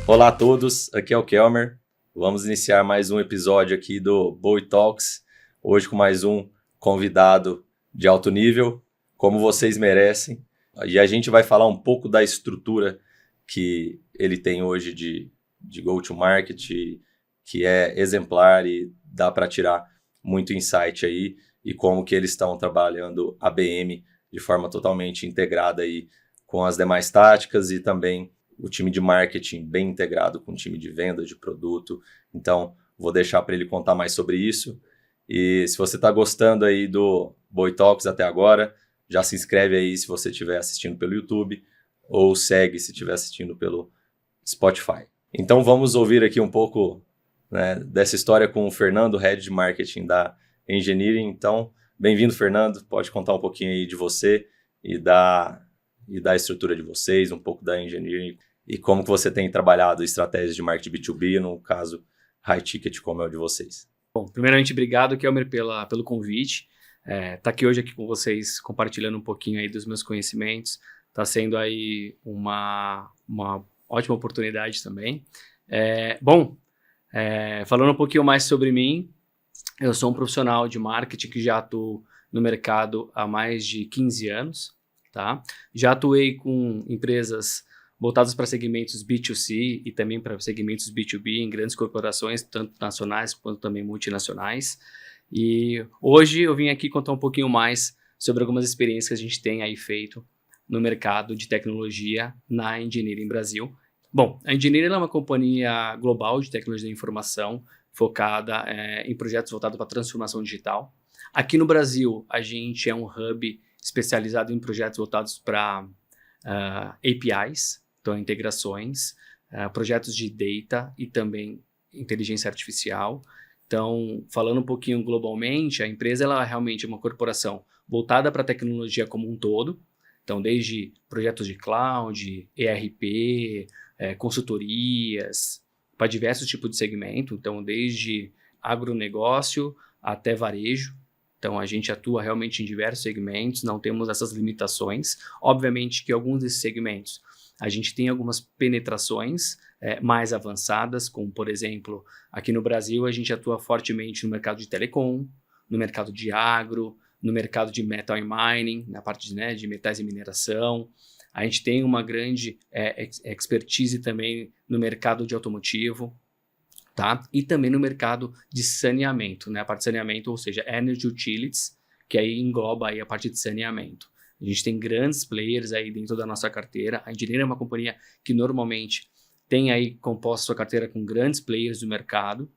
Olá a todos, aqui é o Kelmer. Vamos iniciar mais um episódio aqui do Bowie Talks, hoje com mais um convidado de alto nível, como vocês merecem. E a gente vai falar um pouco da estrutura que ele tem hoje de go-to-market, que é exemplar e dá para tirar muito insight aí, e como que eles estão trabalhando a BM de forma totalmente integrada aí com as demais táticas e também o time de marketing bem integrado com o time de venda de produto. Então, vou deixar para ele contar mais sobre isso. E se você está gostando aí do Bowie Talks até agora, já se inscreve aí se você estiver assistindo pelo YouTube ou segue se estiver assistindo pelo Spotify. Então, vamos ouvir aqui um pouco, né, dessa história com o Fernando, Head de Marketing da Engineering. Então, bem-vindo, Fernando. Pode contar um pouquinho aí de você e da estrutura de vocês, um pouco da Engineering e como que você tem trabalhado estratégias de marketing B2B, no caso high ticket, como é o de vocês. Bom, primeiramente, obrigado, Kelmer, pelo convite. Tá aqui hoje com vocês, compartilhando um pouquinho aí dos meus conhecimentos. Está sendo aí uma ótima oportunidade também. Falando um pouquinho mais sobre mim, eu sou um profissional de marketing que já atuo no mercado há mais de 15 anos. Tá? Já atuei com empresas voltadas para segmentos B2C e também para segmentos B2B em grandes corporações, tanto nacionais quanto também multinacionais. E hoje eu vim aqui contar um pouquinho mais sobre algumas experiências que a gente tem aí feito no mercado de tecnologia na Engineering Brasil. Bom, a Engineering é uma companhia global de tecnologia da informação focada em projetos voltados para transformação digital. Aqui no Brasil, a gente é um hub especializado em projetos voltados para APIs, então integrações, projetos de data e também inteligência artificial. Então, falando um pouquinho globalmente, a empresa ela realmente é uma corporação voltada para a tecnologia como um todo. Então, desde projetos de cloud, ERP, consultorias, para diversos tipos de segmento. Então, desde agronegócio até varejo. Então, a gente atua realmente em diversos segmentos, não temos essas limitações. Obviamente que alguns desses segmentos, a gente tem algumas penetrações mais avançadas, como, por exemplo, aqui no Brasil, a gente atua fortemente no mercado de telecom, no mercado de agro, no mercado de metal and mining, na parte de metais e mineração. A gente tem uma grande expertise também no mercado de automotivo. Tá? E também no mercado de saneamento, né? A parte de saneamento, ou seja, Energy Utilities, que aí engloba aí a parte de saneamento. A gente tem grandes players aí dentro da nossa carteira. A Engineering é uma companhia que normalmente tem aí composta sua carteira com grandes players do mercado,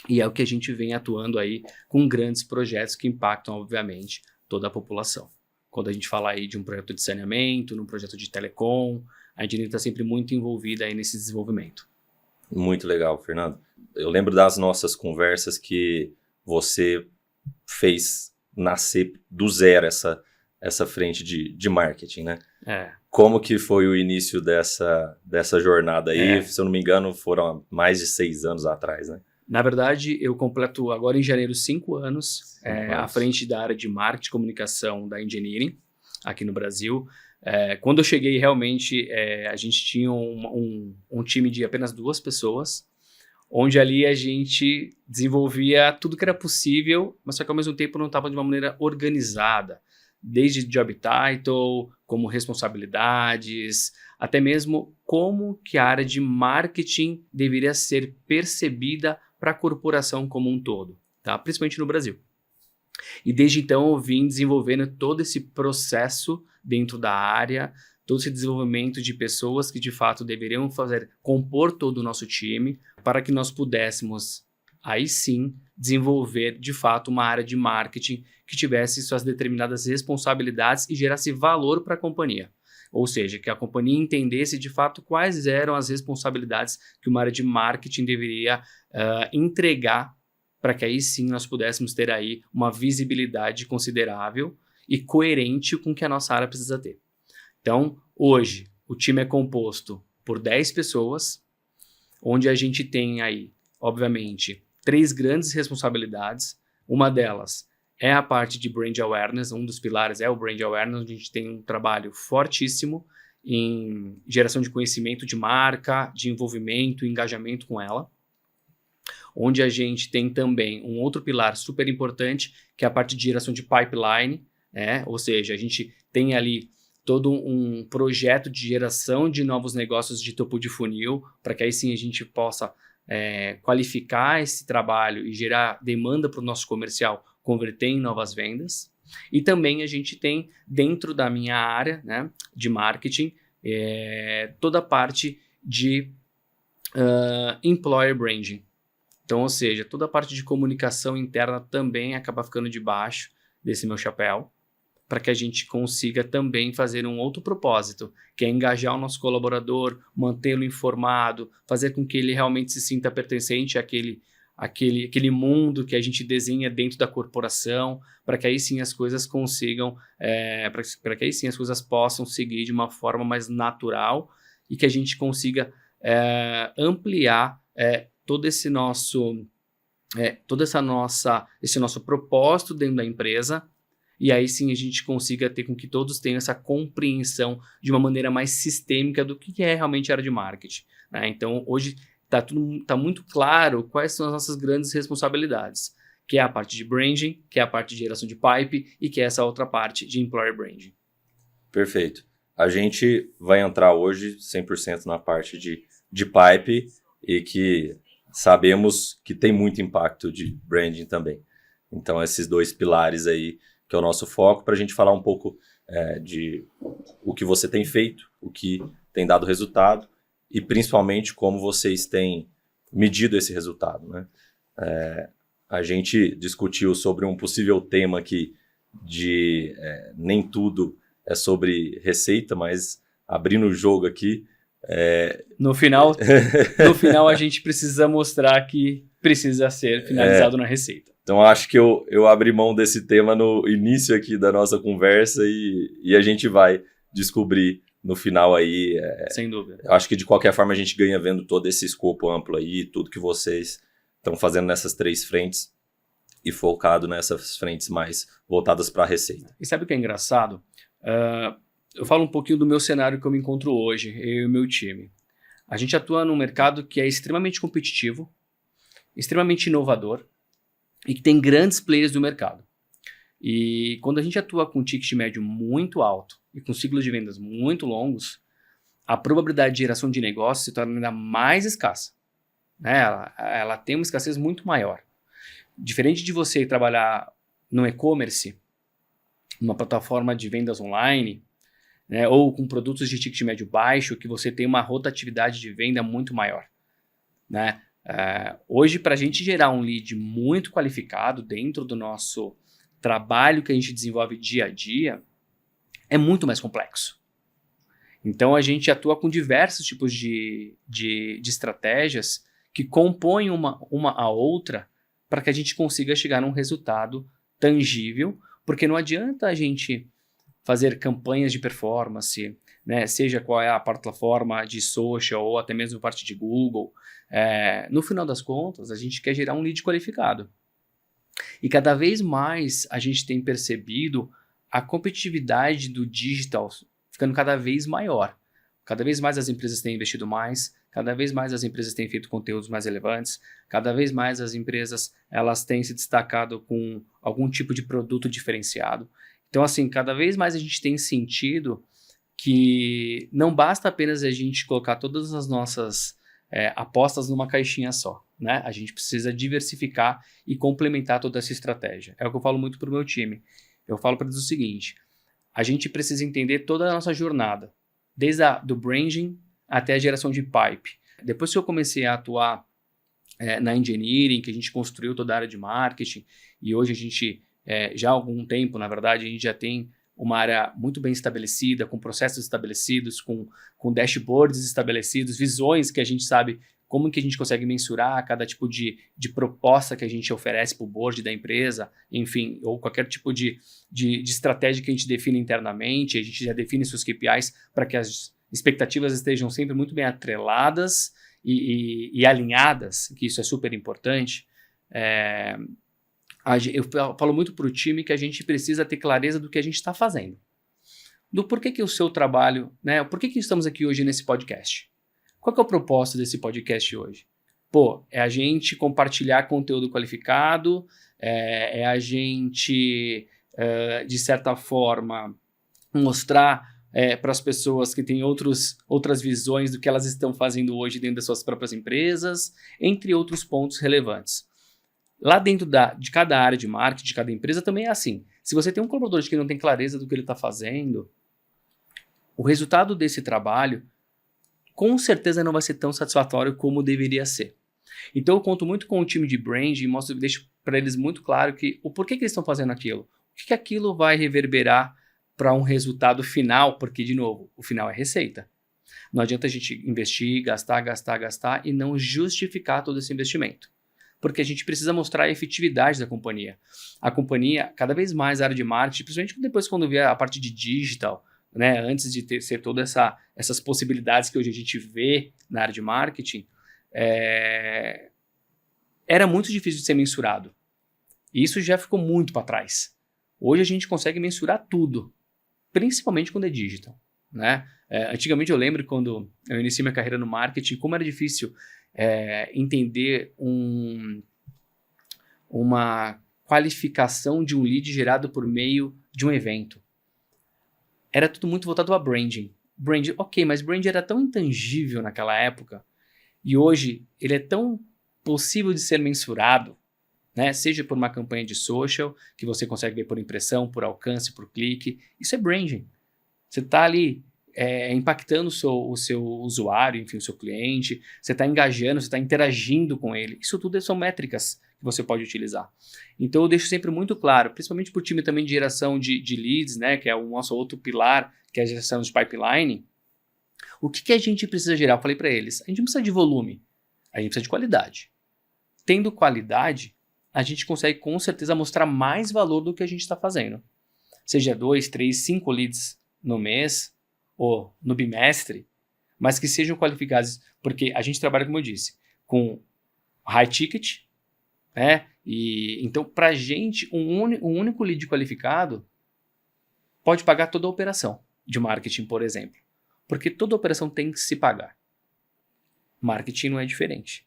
e é o que a gente vem atuando aí com grandes projetos que impactam, obviamente, toda a população. Quando a gente fala aí de um projeto de saneamento, num projeto de telecom, a Engineering está sempre muito envolvida aí nesse desenvolvimento. Muito legal, Fernando. Eu lembro das nossas conversas que você fez nascer do zero essa frente de marketing, né? Como que foi o início dessa jornada aí? Se eu não me engano, foram mais de 6 anos atrás, né? Na verdade, eu completo agora em janeiro 5 anos à frente da área de marketing e comunicação da Engineering, aqui no Brasil. Quando eu cheguei, realmente, a gente tinha um time de apenas 2 pessoas, onde ali a gente desenvolvia tudo que era possível, mas só que ao mesmo tempo não estava de uma maneira organizada, desde job title, como responsabilidades, até mesmo como que a área de marketing deveria ser percebida para a corporação como um todo, tá? Principalmente no Brasil. E desde então eu vim desenvolvendo todo esse processo dentro da área, todo esse desenvolvimento de pessoas que de fato deveriam compor todo o nosso time, para que nós pudéssemos aí sim desenvolver de fato uma área de marketing que tivesse suas determinadas responsabilidades e gerasse valor para a companhia. Ou seja, que a companhia entendesse de fato quais eram as responsabilidades que uma área de marketing deveria entregar, para que aí sim nós pudéssemos ter aí uma visibilidade considerável e coerente com o que a nossa área precisa ter. Então, hoje, o time é composto por 10 pessoas, onde a gente tem aí, obviamente, 3 grandes responsabilidades. Uma delas é a parte de Brand Awareness, um dos pilares é o Brand Awareness, onde a gente tem um trabalho fortíssimo em geração de conhecimento de marca, de envolvimento, engajamento com ela. Onde a gente tem também um outro pilar super importante, que é a parte de geração de pipeline, ou seja, a gente tem ali todo um projeto de geração de novos negócios de topo de funil, para que aí sim a gente possa qualificar esse trabalho e gerar demanda para o nosso comercial, converter em novas vendas. E também a gente tem, dentro da minha área, né, de marketing, toda a parte de employer branding. Então, ou seja, toda a parte de comunicação interna também acaba ficando debaixo desse meu chapéu, para que a gente consiga também fazer um outro propósito, que é engajar o nosso colaborador, mantê-lo informado, fazer com que ele realmente se sinta pertencente àquele mundo que a gente desenha dentro da corporação, para que aí sim as coisas consigam, para que aí sim as coisas possam seguir de uma forma mais natural e que a gente consiga ampliar todo esse nosso propósito dentro da empresa, e aí sim a gente consiga ter com que todos tenham essa compreensão de uma maneira mais sistêmica do que é realmente a área de marketing, né? Então, hoje tá muito claro quais são as nossas grandes responsabilidades, que é a parte de branding, que é a parte de geração de pipe e que é essa outra parte de employer branding. Perfeito. A gente vai entrar hoje 100% na parte de pipe e que sabemos que tem muito impacto de branding também. Então, esses dois pilares aí, que é o nosso foco, para a gente falar um pouco de o que você tem feito, o que tem dado resultado e principalmente como vocês têm medido esse resultado, né? A gente discutiu sobre um possível tema aqui de nem tudo é sobre receita, mas abrindo o jogo aqui... No final a gente precisa mostrar que precisa ser finalizado na receita. Então, acho que eu abri mão desse tema no início aqui da nossa conversa e a gente vai descobrir no final aí. Sem dúvida. Eu acho que de qualquer forma a gente ganha vendo todo esse escopo amplo aí, tudo que vocês estão fazendo nessas 3 frentes e focado nessas frentes mais voltadas para a receita. E sabe o que é engraçado? Eu falo um pouquinho do meu cenário que eu me encontro hoje, eu e o meu time. A gente atua num mercado que é extremamente competitivo, extremamente inovador e que tem grandes players do mercado. E quando a gente atua com um ticket médio muito alto e com ciclos de vendas muito longos, a probabilidade de geração de negócio se torna ainda mais escassa, né? Ela tem uma escassez muito maior. Diferente de você trabalhar no e-commerce, numa plataforma de vendas online, né, ou com produtos de ticket médio baixo, que você tem uma rotatividade de venda muito maior, né? Hoje, para a gente gerar um lead muito qualificado dentro do nosso trabalho que a gente desenvolve dia a dia, é muito mais complexo. Então, a gente atua com diversos tipos de estratégias que compõem uma a outra para que a gente consiga chegar num resultado tangível, porque não adianta a gente fazer campanhas de performance, né, seja qual é a plataforma de social ou até mesmo parte de Google. No final das contas, a gente quer gerar um lead qualificado. E cada vez mais a gente tem percebido a competitividade do digital ficando cada vez maior. Cada vez mais as empresas têm investido mais, cada vez mais as empresas têm feito conteúdos mais relevantes, cada vez mais as empresas elas têm se destacado com algum tipo de produto diferenciado. Então, assim, cada vez mais a gente tem sentido que não basta apenas a gente colocar todas as nossas apostas numa caixinha só, né? A gente precisa diversificar e complementar toda essa estratégia. É o que eu falo muito para o meu time. Eu falo para eles o seguinte: a gente precisa entender toda a nossa jornada, desde do branding até a geração de pipe. Depois que eu comecei a atuar na engineering, que a gente construiu toda a área de marketing, e hoje a gente, já há algum tempo, na verdade, a gente já tem uma área muito bem estabelecida, com processos estabelecidos, com dashboards estabelecidos, visões que a gente sabe como que a gente consegue mensurar cada tipo de proposta que a gente oferece para o board da empresa, enfim, ou qualquer tipo de estratégia que a gente define internamente. A gente já define seus KPIs para que as expectativas estejam sempre muito bem atreladas e alinhadas, que isso é super importante. Eu falo muito para o time que a gente precisa ter clareza do que a gente está fazendo. do porquê que o seu trabalho, né? Por que estamos aqui hoje nesse podcast? Qual que é o propósito desse podcast hoje? Pô, é a gente compartilhar conteúdo qualificado, é a gente, de certa forma, mostrar para as pessoas que têm outras visões do que elas estão fazendo hoje dentro das suas próprias empresas, entre outros pontos relevantes. Lá dentro de cada área de marketing, de cada empresa, também é assim. Se você tem um colaborador que não tem clareza do que ele está fazendo, o resultado desse trabalho, com certeza não vai ser tão satisfatório como deveria ser. Então eu conto muito com o time de brand e deixo para eles muito claro o porquê que eles estão fazendo aquilo. O que aquilo vai reverberar para um resultado final, porque, de novo, o final é receita. Não adianta a gente investir, gastar e não justificar todo esse investimento. Porque a gente precisa mostrar a efetividade da companhia. A companhia, cada vez mais a área de marketing, principalmente depois quando vier a parte de digital, né, antes de ser todas essas possibilidades que hoje a gente vê na área de marketing, era muito difícil de ser mensurado. E isso já ficou muito para trás. Hoje a gente consegue mensurar tudo, principalmente quando é digital, né? Antigamente eu lembro quando eu iniciei minha carreira no marketing, como era difícil entender uma qualificação de um lead gerado por meio de um evento. Era tudo muito voltado a branding. Branding, ok, mas branding era tão intangível naquela época e hoje ele é tão possível de ser mensurado, né? Seja por uma campanha de social, que você consegue ver por impressão, por alcance, por clique. Isso é branding. Você está ali impactando o seu usuário, enfim, o seu cliente, você está engajando, você está interagindo com ele. Isso tudo são métricas que você pode utilizar. Então eu deixo sempre muito claro, principalmente para o time também de geração de leads, né, que é o nosso outro pilar, que é a geração de pipeline. O que a gente precisa gerar? Eu falei para eles, a gente não precisa de volume, a gente precisa de qualidade. Tendo qualidade, a gente consegue com certeza mostrar mais valor do que a gente está fazendo. Seja 2, 3, 5 leads no mês ou no bimestre, mas que sejam qualificados, porque a gente trabalha, como eu disse, com high ticket, né? E então, para a gente, um único lead qualificado pode pagar toda a operação de marketing, por exemplo. Porque toda operação tem que se pagar. Marketing não é diferente.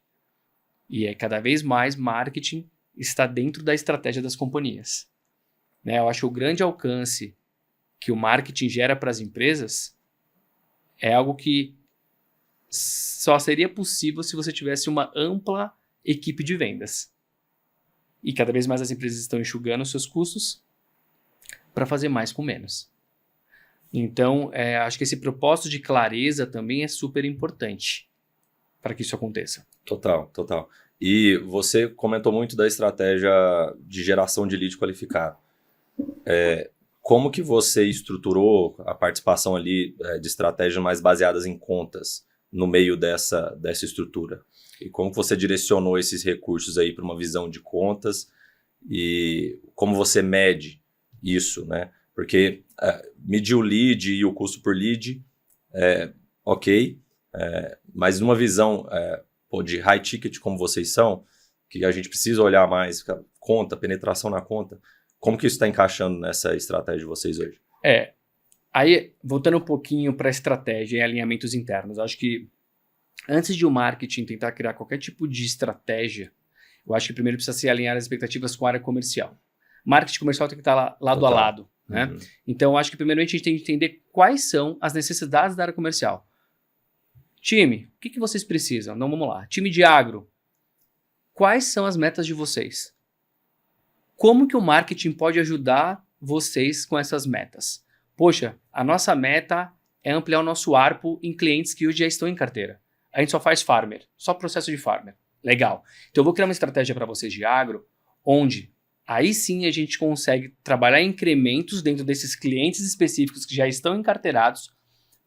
E cada vez mais marketing está dentro da estratégia das companhias. Né? Eu acho que o grande alcance que o marketing gera para as empresas é algo que só seria possível se você tivesse uma ampla equipe de vendas. E cada vez mais as empresas estão enxugando seus custos para fazer mais com menos. Então, acho que esse propósito de clareza também é super importante para que isso aconteça. Total. E você comentou muito da estratégia de geração de lead qualificado. Como que você estruturou a participação ali de estratégias mais baseadas em contas no meio dessa estrutura? E como que você direcionou esses recursos aí para uma visão de contas e como você mede isso, né? Porque medir o lead e o custo por lead ok, mas numa visão de high ticket como vocês são, que a gente precisa olhar mais, conta, penetração na conta, como que isso está encaixando nessa estratégia de vocês hoje? Aí, voltando um pouquinho para a estratégia e alinhamentos internos, acho que antes de o marketing tentar criar qualquer tipo de estratégia, eu acho que primeiro precisa se alinhar as expectativas com a área comercial. Marketing comercial tem que estar lado a lado, né? Uhum. Então, acho que primeiramente a gente tem que entender quais são as necessidades da área comercial. Time, o que vocês precisam? Então, vamos lá. Time de agro, quais são as metas de vocês? Como que o marketing pode ajudar vocês com essas metas? Poxa, a nossa meta é ampliar o nosso ARPU em clientes que hoje já estão em carteira. A gente só faz farmer, só processo de farmer. Legal. Então eu vou criar uma estratégia para vocês de agro, onde aí sim a gente consegue trabalhar incrementos dentro desses clientes específicos que já estão encarteirados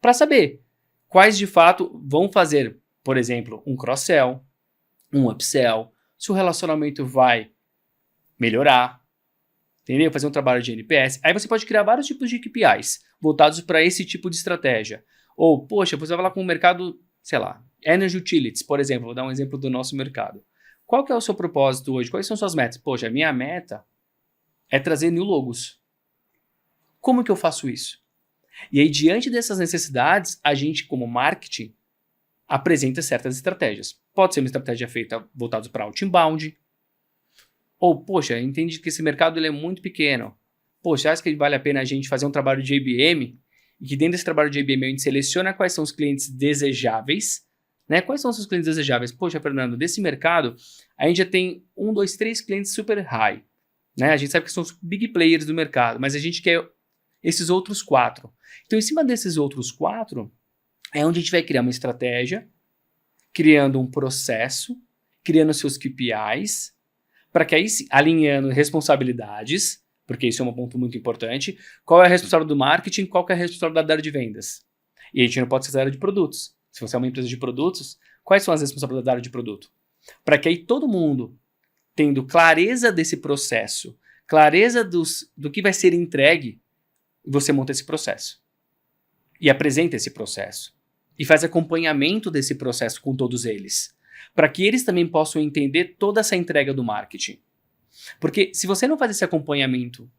para saber quais de fato vão fazer, por exemplo, um cross-sell, um upsell, se o relacionamento vai melhorar, entendeu? Fazer um trabalho de NPS. Aí você pode criar vários tipos de KPIs voltados para esse tipo de estratégia. Ou, poxa, você vai falar com o mercado, sei lá, Energy Utilities, por exemplo, vou dar um exemplo do nosso mercado. Qual que é o seu propósito hoje? Quais são suas metas? Poxa, a minha meta é trazer new logos. Como que eu faço isso? E aí, diante dessas necessidades, a gente, como marketing, apresenta certas estratégias. Pode ser uma estratégia feita voltada para outbound, ou, poxa, entende que esse mercado ele é muito pequeno. Poxa, acha que vale a pena a gente fazer um trabalho de IBM, e que dentro desse trabalho de IBM a gente seleciona quais são os clientes desejáveis, né? Quais são os seus clientes desejáveis? Poxa, Fernando, desse mercado, a gente já tem 1, 2, 3 clientes super high, né? A gente sabe que são os big players do mercado, mas a gente quer esses outros 4. Então, em cima desses outros 4, é onde a gente vai criar uma estratégia, criando um processo, criando seus KPIs, para que aí, alinhando responsabilidades, porque isso é um ponto muito importante, qual é a responsável do marketing, qual que é a responsabilidade da área de vendas. E a gente não pode ser da área de produtos. Se você é uma empresa de produtos, quais são as responsabilidades da área de produto? Para que aí todo mundo, tendo clareza desse processo, clareza do que vai ser entregue, você monta esse processo. E apresenta esse processo. E faz acompanhamento desse processo com todos eles. Para que eles também possam entender toda essa entrega do marketing. Porque se você não faz esse acompanhamento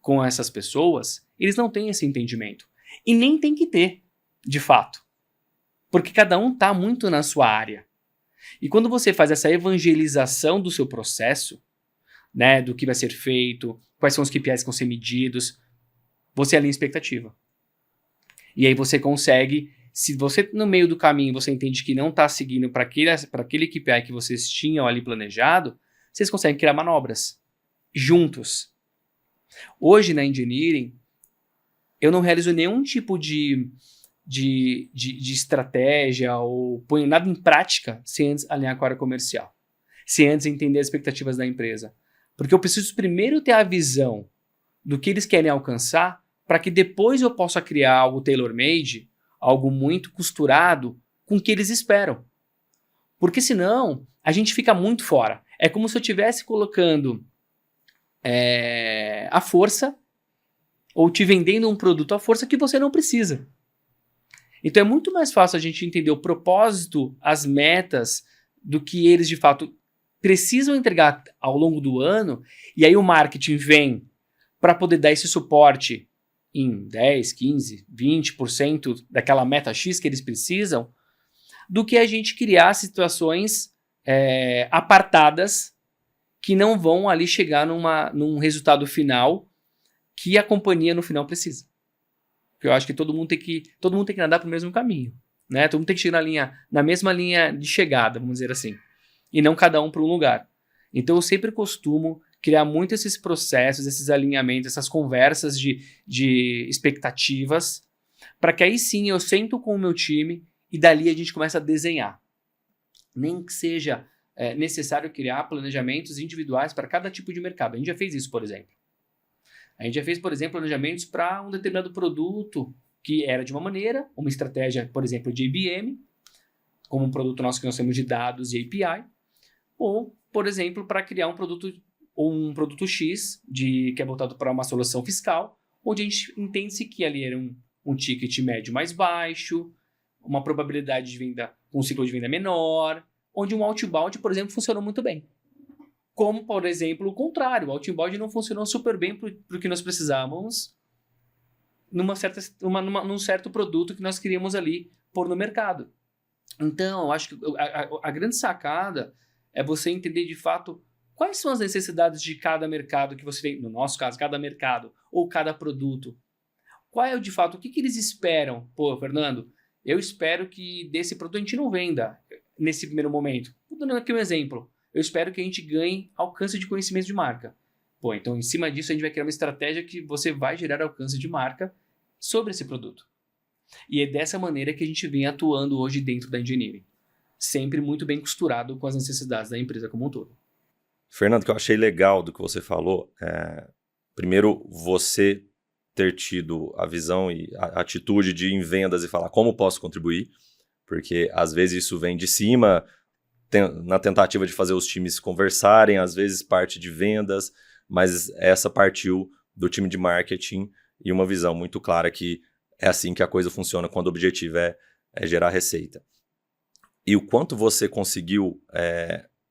com essas pessoas, eles não têm esse entendimento. E nem tem que ter, de fato. Porque cada um está muito na sua área. E quando você faz essa evangelização do seu processo, né, do que vai ser feito, quais são os KPIs que vão ser medidos, você alinha a expectativa. E aí você consegue, se você no meio do caminho você entende que não está seguindo para aquele KPI que vocês tinham ali planejado, vocês conseguem criar manobras juntos. Hoje na Engineering, eu não realizo nenhum tipo de estratégia ou ponho nada em prática sem antes alinhar com a área comercial, sem antes entender as expectativas da empresa. Porque eu preciso primeiro ter a visão do que eles querem alcançar para que depois eu possa criar algo tailor-made, algo muito costurado com o que eles esperam. Porque senão a gente fica muito fora. É como se eu estivesse colocando à força ou te vendendo um produto à força que você não precisa. Então é muito mais fácil a gente entender o propósito, as metas, do que eles de fato precisam entregar ao longo do ano, e aí o marketing vem para poder dar esse suporte em 10, 15, 20% daquela meta X que eles precisam, do que a gente criar situações apartadas que não vão ali chegar num resultado final que a companhia no final precisa. Porque eu acho que todo mundo tem que nadar para o mesmo caminho, né? Todo mundo tem que chegar na mesma linha de chegada, vamos dizer assim, e não cada um para um lugar. Então eu sempre costumo criar muito esses processos, esses alinhamentos, essas conversas de expectativas, para que aí sim eu sento com o meu time e dali a gente começa a desenhar. Nem que seja necessário criar planejamentos individuais para cada tipo de mercado. A gente já fez isso, por exemplo. A gente já fez, por exemplo, planejamentos para um determinado produto que era de uma maneira, uma estratégia, por exemplo, de IBM, como um produto nosso que nós temos de dados e API, ou, por exemplo, para criar um produto X que é voltado para uma solução fiscal, onde a gente entende-se que ali era um ticket médio mais baixo, uma probabilidade de venda, um ciclo de venda menor, onde um outbound, por exemplo, funcionou muito bem. Como, por exemplo, o contrário, o outbound não funcionou super bem para o que nós precisávamos num certo produto que nós queríamos ali pôr no mercado. Então, eu acho que a grande sacada é você entender de fato quais são as necessidades de cada mercado que você tem, no nosso caso, cada mercado ou cada produto. Qual é de fato, o que eles esperam? Pô, Fernando, eu espero que desse produto a gente não venda nesse primeiro momento. Vou dando aqui um exemplo. Eu espero que a gente ganhe alcance de conhecimento de marca. Pô, então em cima disso a gente vai criar uma estratégia que você vai gerar alcance de marca sobre esse produto. E é dessa maneira que a gente vem atuando hoje dentro da Engineering. Sempre muito bem costurado com as necessidades da empresa como um todo. Fernando, o que eu achei legal do que você falou, primeiro, você ter tido a visão e a atitude de ir em vendas e falar como posso contribuir, porque às vezes isso vem de cima, na tentativa de fazer os times conversarem, às vezes parte de vendas, mas essa partiu do time de marketing e uma visão muito clara que é assim que a coisa funciona quando o objetivo é gerar receita. E o quanto você conseguiu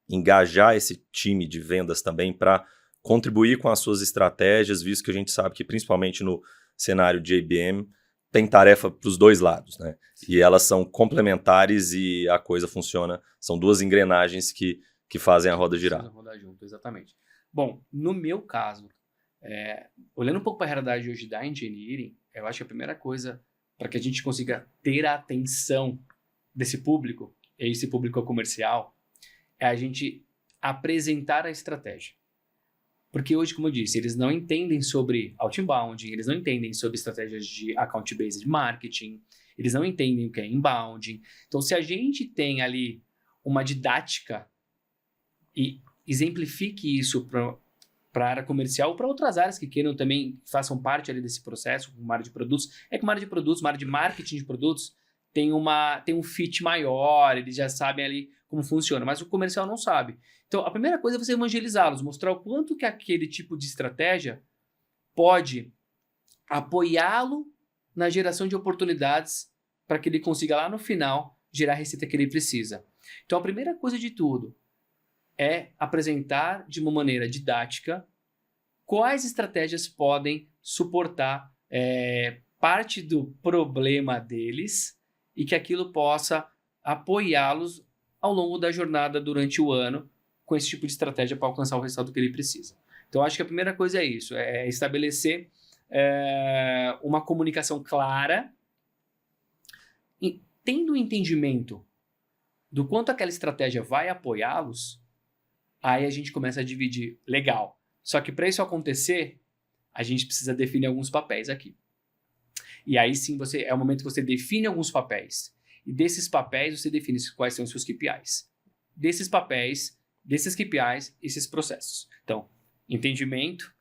engajar esse time de vendas também para contribuir com as suas estratégias, visto que a gente sabe que principalmente no cenário de IBM, tem tarefa para os dois lados, né? E elas são complementares e a coisa funciona. São duas engrenagens que fazem a roda girar. Precisam rodar junto, exatamente. Bom, no meu caso, olhando um pouco para a realidade hoje da engineering, eu acho que a primeira coisa para que a gente consiga ter a atenção desse público, e esse público comercial, é a gente apresentar a estratégia. Porque hoje, como eu disse, eles não entendem sobre outbound, eles não entendem sobre estratégias de account-based marketing, eles não entendem o que é inbound. Então, se a gente tem ali uma didática e exemplifique isso para a área comercial ou para outras áreas que queiram também, façam parte ali desse processo, como área de produtos, que uma área de produtos, uma área de marketing de produtos, tem um fit maior, eles já sabem ali como funciona, mas o comercial não sabe. Então, a primeira coisa é você evangelizá-los, mostrar o quanto que aquele tipo de estratégia pode apoiá-lo na geração de oportunidades para que ele consiga lá no final gerar a receita que ele precisa. Então, a primeira coisa de tudo é apresentar de uma maneira didática quais estratégias podem suportar parte do problema deles e que aquilo possa apoiá-los ao longo da jornada durante o ano com esse tipo de estratégia para alcançar o resultado que ele precisa. Então, acho que a primeira coisa é isso, é estabelecer uma comunicação clara, e tendo o entendimento do quanto aquela estratégia vai apoiá-los, aí a gente começa a dividir. Legal. Só que para isso acontecer, a gente precisa definir alguns papéis aqui. E aí sim, é o momento que você define alguns papéis. E desses papéis, você define quais são os seus KPIs. Desses papéis, desses KPIs, esses processos. Então, entendimento,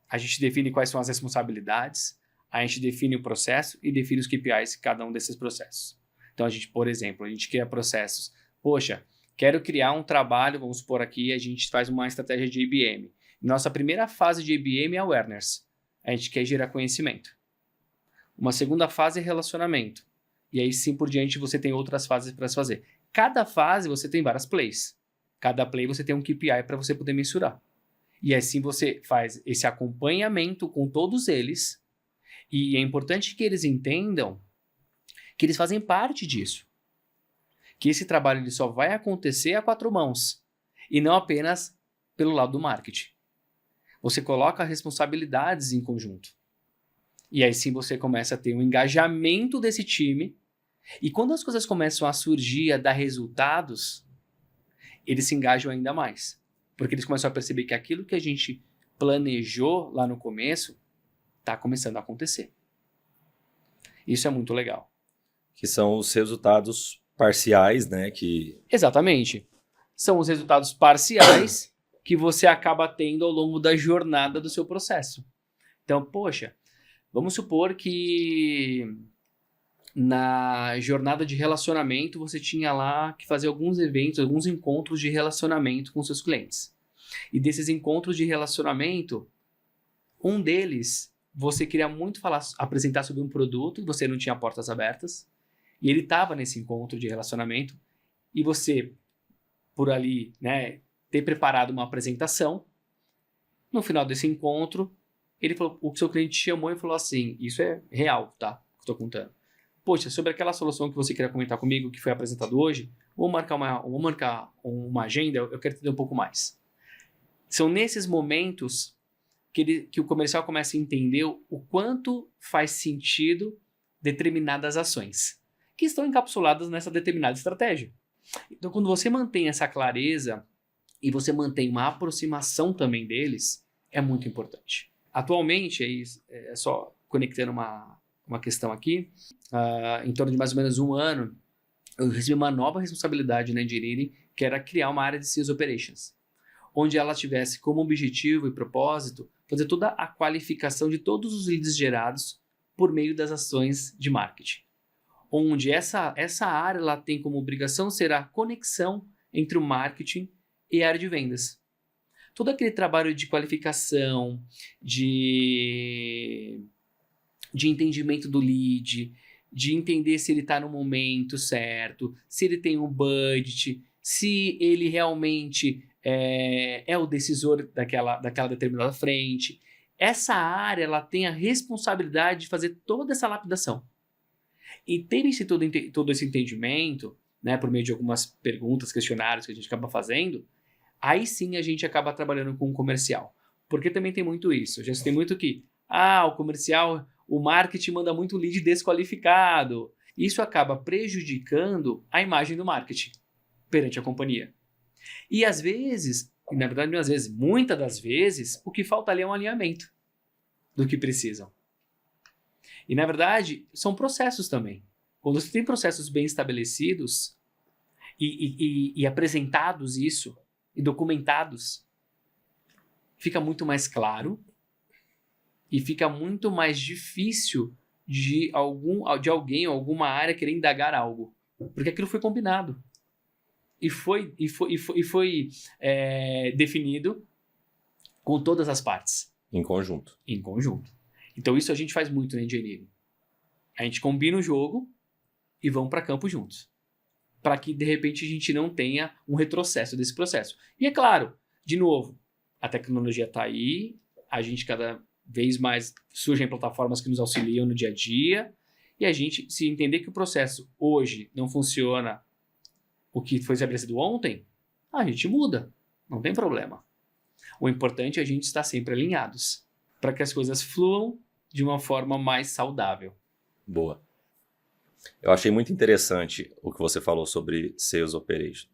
a gente define quais são as responsabilidades, a gente define o processo e define os KPIs de cada um desses processos. Então, por exemplo, a gente cria processos. Poxa, quero criar um trabalho, vamos supor aqui, a gente faz uma estratégia de IBM. Nossa primeira fase de IBM é awareness. A gente quer gerar conhecimento. Uma segunda fase é relacionamento. E aí, sim por diante, você tem outras fases para se fazer. Cada fase você tem várias plays. Cada play você tem um KPI para você poder mensurar. E assim você faz esse acompanhamento com todos eles. E é importante que eles entendam que eles fazem parte disso. Que esse trabalho ele só vai acontecer a 4 mãos. E não apenas pelo lado do marketing. Você coloca responsabilidades em conjunto. E aí sim você começa a ter um engajamento desse time. E quando as coisas começam a surgir, a dar resultados, eles se engajam ainda mais. Porque eles começam a perceber que aquilo que a gente planejou lá no começo está começando a acontecer. Isso é muito legal. Que são os resultados parciais, né? Exatamente. São os resultados parciais que você acaba tendo ao longo da jornada do seu processo. Então, poxa, vamos supor que na jornada de relacionamento você tinha lá que fazer alguns eventos, alguns encontros de relacionamento com seus clientes. E desses encontros de relacionamento, um deles você queria muito apresentar sobre um produto e você não tinha portas abertas. E ele estava nesse encontro de relacionamento e você, por ali, né, ter preparado uma apresentação. No final desse encontro, o seu cliente chamou e falou assim, isso é real, tá? Que eu estou contando. Poxa, sobre aquela solução que você queria comentar comigo, que foi apresentado hoje, vamos marcar uma agenda, eu quero entender um pouco mais. São nesses momentos que o comercial começa a entender o quanto faz sentido determinadas ações, que estão encapsuladas nessa determinada estratégia. Então, quando você mantém essa clareza e você mantém uma aproximação também deles, é muito importante. Atualmente, é só conectando uma questão aqui, em torno de mais ou menos 1 ano, eu recebi uma nova responsabilidade na Engineering, que era criar uma área de Sales Operations, onde ela tivesse como objetivo e propósito fazer toda a qualificação de todos os leads gerados por meio das ações de marketing. Onde essa área ela tem como obrigação ser a conexão entre o marketing e a área de vendas. Todo aquele trabalho de qualificação, de entendimento do lead, de entender se ele está no momento certo, se ele tem um budget, se ele realmente é o decisor daquela determinada frente. essa área ela tem a responsabilidade de fazer toda essa lapidação. E tendo todo esse entendimento, né, por meio de algumas perguntas, questionários que a gente acaba fazendo, aí sim a gente acaba trabalhando com o comercial. Porque também tem muito isso. Eu já citei muito que, o comercial, o marketing manda muito lead desqualificado. Isso acaba prejudicando a imagem do marketing perante a companhia. E às vezes, e na verdade não às vezes, muitas das vezes, o que falta ali é um alinhamento do que precisam. E na verdade, são processos também. Quando você tem processos bem estabelecidos e apresentados isso, e documentados, fica muito mais claro e fica muito mais difícil de alguém ou alguma área querer indagar algo. Porque aquilo foi combinado. E foi definido com todas as partes. Em conjunto. Em conjunto. Então isso a gente faz muito na engineering. A gente combina o jogo e vamos para campo juntos. Para que, de repente, a gente não tenha um retrocesso desse processo. E é claro, de novo, a tecnologia está aí, a gente cada vez mais surgem plataformas que nos auxiliam no dia a dia, e a gente, se entender que o processo hoje não funciona o que foi estabelecido ontem, a gente muda, não tem problema. O importante é a gente estar sempre alinhados, para que as coisas fluam de uma forma mais saudável. Boa. Eu achei muito interessante o que você falou sobre Sales Operation,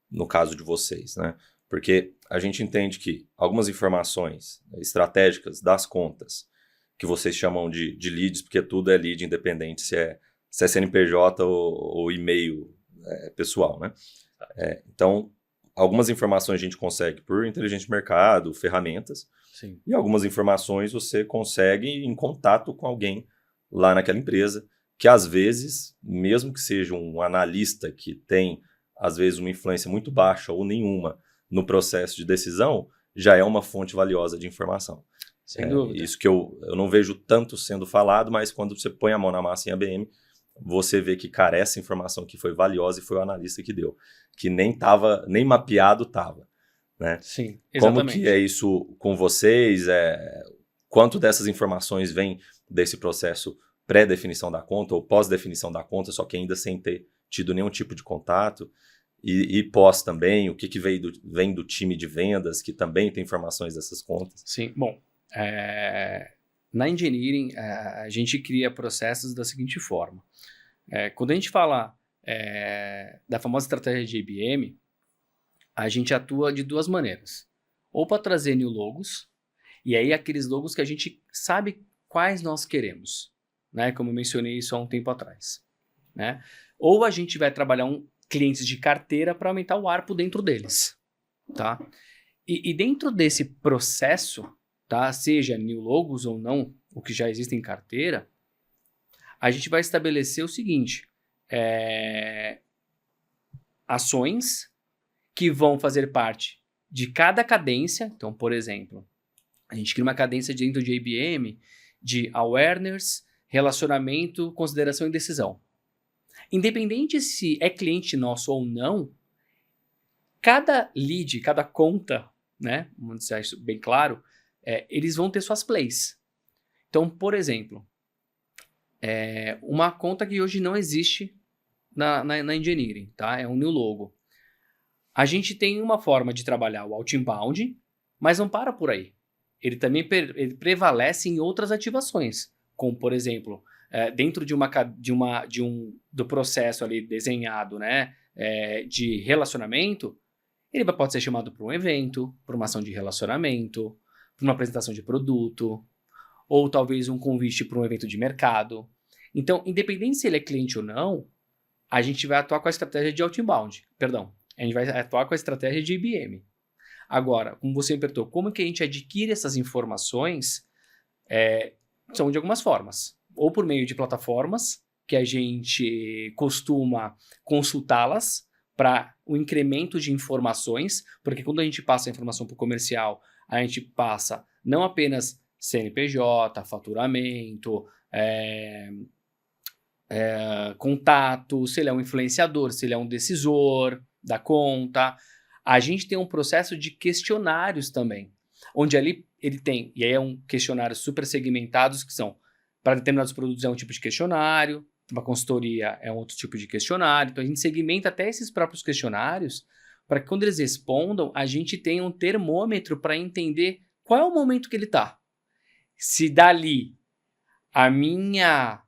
no caso de vocês, né? Porque a gente entende que algumas informações estratégicas das contas, que vocês chamam de leads, porque tudo é lead independente se é CNPJ ou e-mail pessoal, né? Então, algumas informações a gente consegue por inteligência de mercado, ferramentas, Sim. E algumas informações você consegue em contato com alguém lá naquela empresa, que às vezes, mesmo que seja um analista que tem, às vezes, uma influência muito baixa ou nenhuma no processo de decisão, já é uma fonte valiosa de informação. Sem dúvida. Isso que eu não vejo tanto sendo falado, mas quando você põe a mão na massa em ABM, você vê que, cara, essa informação que foi valiosa e foi o analista que deu, que nem mapeado estava. Né? Sim, exatamente. Como que é isso com vocês? Quanto dessas informações vem desse processo pré-definição da conta ou pós-definição da conta, só que ainda sem ter tido nenhum tipo de contato? E pós também, o que vem do time de vendas, que também tem informações dessas contas? Sim, bom, na engineering, a gente cria processos da seguinte forma. Quando a gente fala da famosa estratégia de IBM, a gente atua de duas maneiras. Ou para trazer new logos, e aí aqueles logos que a gente sabe quais nós queremos, né? Como eu mencionei isso há um tempo atrás. Né? Ou a gente vai trabalhar clientes de carteira para aumentar o ARPU dentro deles. Tá? E dentro desse processo, tá? Seja new logos ou não, o que já existe em carteira, a gente vai estabelecer o seguinte, ações que vão fazer parte de cada cadência. Então, por exemplo, a gente cria uma cadência dentro de IBM de awareness, relacionamento, consideração e decisão. Independente se é cliente nosso ou não, cada lead, cada conta, né, vamos deixar isso bem claro, eles vão ter suas plays. Então, por exemplo, uma conta que hoje não existe na engineering, tá? É um new logo. A gente tem uma forma de trabalhar o outbound, mas não para por aí. Ele também ele prevalece em outras ativações, como, por exemplo, dentro do processo ali desenhado, né, de relacionamento, ele pode ser chamado para um evento, para uma ação de relacionamento, para uma apresentação de produto, ou talvez um convite para um evento de mercado. Então, independente se ele é cliente ou não, a gente vai atuar com a estratégia de outbound, a gente vai atuar com a estratégia de IBM. Agora, como você me perguntou, como que a gente adquire essas informações? São de algumas formas. Ou por meio de plataformas, que a gente costuma consultá-las para o incremento de informações, porque quando a gente passa a informação para o comercial, a gente passa não apenas CNPJ, faturamento, contato, se ele é um influenciador, se ele é um decisor da conta. A gente tem um processo de questionários também, onde ali ele tem, e aí é um questionário super segmentados, que são, para determinados produtos é um tipo de questionário, uma consultoria é um outro tipo de questionário, então a gente segmenta até esses próprios questionários, para que quando eles respondam, a gente tenha um termômetro para entender qual é o momento que ele está. Se dali a minha,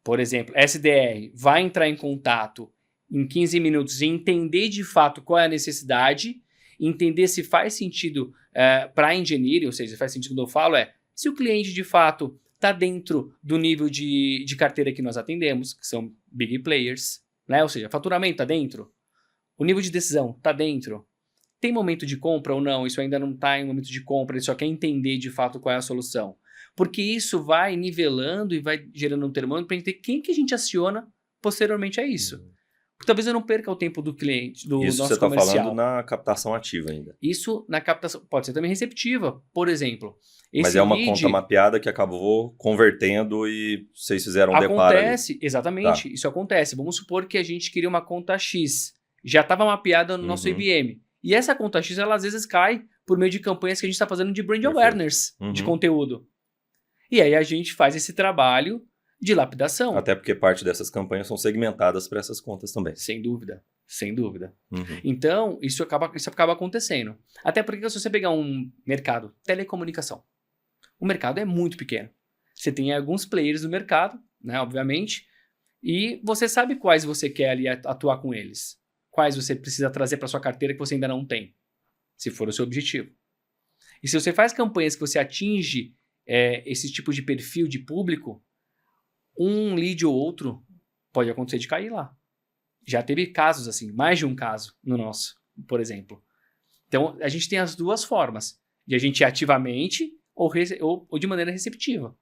por exemplo, SDR vai entrar em contato em 15 minutos e entender de fato qual é a necessidade, entender se faz sentido para engineering, ou seja, faz sentido quando eu falo se o cliente de fato está dentro do nível de carteira que nós atendemos, que são big players, né? Ou seja, faturamento está dentro, o nível de decisão está dentro, tem momento de compra ou não, isso ainda não está em momento de compra, ele só quer entender de fato qual é a solução. Porque isso vai nivelando e vai gerando um termômetro para entender quem que a gente aciona posteriormente a isso. Porque talvez eu não perca o tempo do cliente, do Isso nosso você está comercial. falando na captação ativa ainda. Isso na captação, pode ser também receptiva, por exemplo. Mas é uma conta mapeada que acabou convertendo e vocês fizeram um deparo ali. Acontece, exatamente, isso acontece. Vamos supor que a gente queria uma conta X, já estava mapeada no nosso IBM. E essa conta X, ela às vezes cai por meio de campanhas que a gente está fazendo de brand awareness, de conteúdo. E aí a gente faz esse trabalho de lapidação. Até porque parte dessas campanhas são segmentadas para essas contas também. Sem dúvida, sem dúvida. Então, isso acaba acontecendo. Até porque se você pegar um mercado, telecomunicação, o mercado é muito pequeno. Você tem alguns players no mercado, né, obviamente, e você sabe quais você quer ali atuar com eles. Quais você precisa trazer para sua carteira que você ainda não tem, se for o seu objetivo. E se você faz campanhas que você atinge esse tipo de perfil de público, um lead ou outro pode acontecer de cair lá. Já teve casos assim, mais de um caso no nosso, por exemplo. Então, a gente tem as duas formas, de a gente ir ativamente ou de maneira receptiva.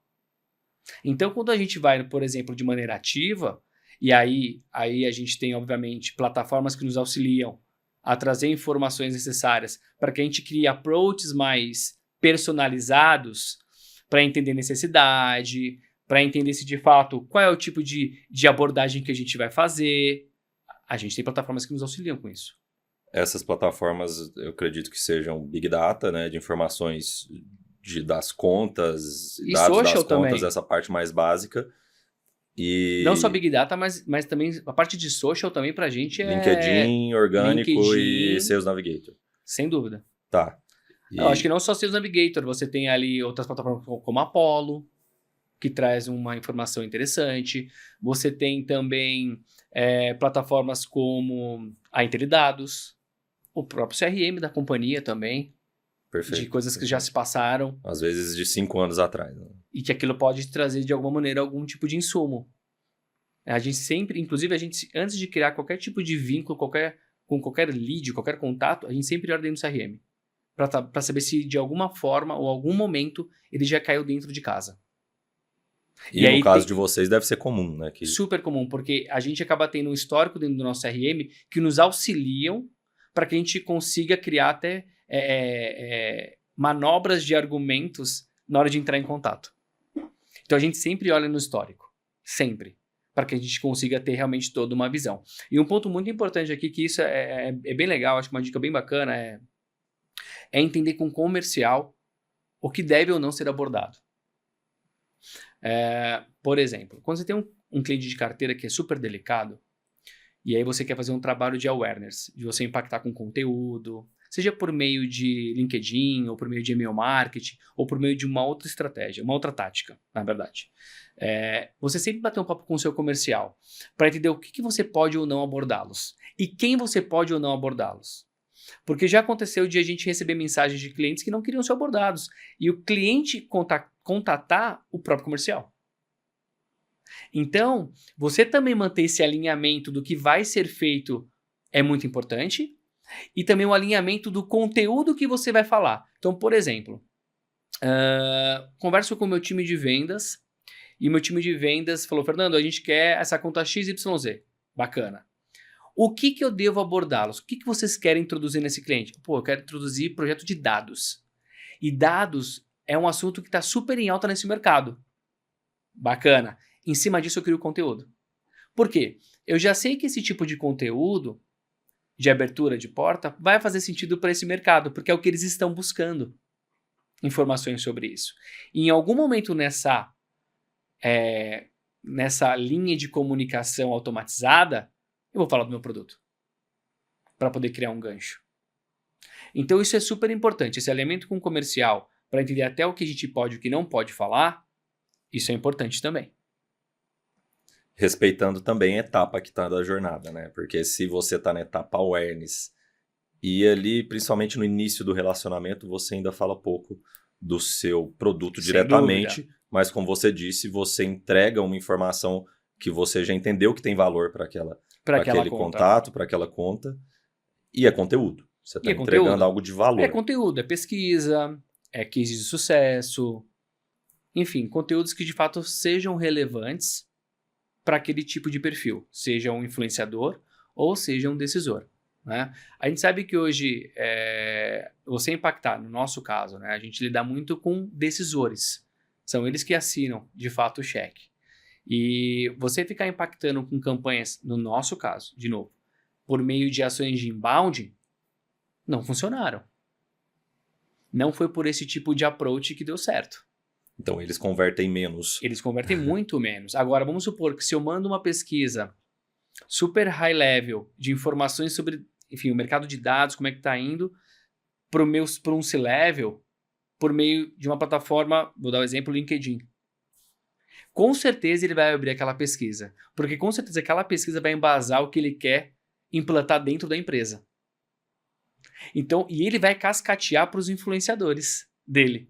Então, quando a gente vai, por exemplo, de maneira ativa, e aí a gente tem, obviamente, plataformas que nos auxiliam a trazer informações necessárias para que a gente crie approaches mais personalizados para entender necessidade, para entender se de fato qual é o tipo de abordagem que a gente vai fazer. A gente tem plataformas que nos auxiliam com isso. Essas plataformas, eu acredito que sejam Big Data, né, de informações das contas, e dados social das contas, também. essa parte mais básica. E não só Big Data, mas também a parte de social também pra gente é... LinkedIn, orgânico e Sales Navigator. Sem dúvida. Tá. Eu acho que não só Sales Navigator, você tem ali outras plataformas como a Apollo, que traz uma informação interessante. Você tem também plataformas como a Interdados, o próprio CRM da companhia também. Perfeito. De coisas que já se passaram. Às vezes de 5 anos atrás. Né? E que aquilo pode trazer de alguma maneira algum tipo de insumo. A gente sempre, inclusive antes de criar qualquer tipo de vínculo com qualquer lead, qualquer contato, a gente sempre olha dentro do CRM. Para saber se de alguma forma ou algum momento ele já caiu dentro de casa. E no caso de vocês deve ser comum, né? Super comum, porque a gente acaba tendo um histórico dentro do nosso CRM que nos auxiliam para que a gente consiga criar até manobras de argumentos na hora de entrar em contato. Então a gente sempre olha no histórico, sempre, para que a gente consiga ter realmente toda uma visão. E um ponto muito importante aqui, que isso é bem legal, acho que uma dica bem bacana, é entender com o comercial o que deve ou não ser abordado. Por exemplo, quando você tem um cliente de carteira que é super delicado, e aí você quer fazer um trabalho de awareness, de você impactar com conteúdo, seja por meio de LinkedIn, ou por meio de e-mail marketing, ou por meio de uma outra estratégia, uma outra tática, na verdade. Você sempre bater um papo com o seu comercial, para entender o que você pode ou não abordá-los, e quem você pode ou não abordá-los. Porque já aconteceu de a gente receber mensagens de clientes que não queriam ser abordados, e o cliente contatar o próprio comercial. Então, você também manter esse alinhamento do que vai ser feito é muito importante, e também o alinhamento do conteúdo que você vai falar. Então, por exemplo, converso com o meu time de vendas, e o meu time de vendas falou, Fernando, a gente quer essa conta XYZ. Bacana. O que eu devo abordá-los? O que vocês querem introduzir nesse cliente? Eu quero introduzir projeto de dados. E dados é um assunto que está super em alta nesse mercado. Bacana. Em cima disso eu crio conteúdo. Por quê? Eu já sei que esse tipo de conteúdo de abertura de porta vai fazer sentido para esse mercado, porque é o que eles estão buscando. informações sobre isso. E em algum momento nessa linha de comunicação automatizada, eu vou falar do meu produto para poder criar um gancho. Então isso é super importante, esse alinhamento com o comercial, para entender até o que a gente pode e o que não pode falar, isso é importante também. Respeitando também a etapa que está da jornada, né? Porque se você está na etapa awareness e ali, principalmente no início do relacionamento, você ainda fala pouco do seu produto Sem diretamente, dúvida. mas como você disse, você entrega uma informação que você já entendeu que tem valor para aquele contato, para aquela conta, e é conteúdo. Você está entregando algo de valor. É conteúdo, é pesquisa, é case de sucesso, enfim, conteúdos que de fato sejam relevantes para aquele tipo de perfil, seja um influenciador ou seja um decisor. Né? A gente sabe que hoje, você impactar, no nosso caso, né, a gente lida muito com decisores. São eles que assinam, de fato, o cheque. E você ficar impactando com campanhas, no nosso caso, de novo, por meio de ações de inbound, não funcionaram. Não foi por esse tipo de approach que deu certo. Então, eles convertem menos. Eles convertem muito menos. Agora, vamos supor que se eu mando uma pesquisa super high level de informações sobre, enfim, o mercado de dados, como é que está indo, para um C-level, por meio de uma plataforma, vou dar o exemplo, LinkedIn. Com certeza ele vai abrir aquela pesquisa, porque com certeza aquela pesquisa vai embasar o que ele quer implantar dentro da empresa. Então, e ele vai cascatear para os influenciadores dele.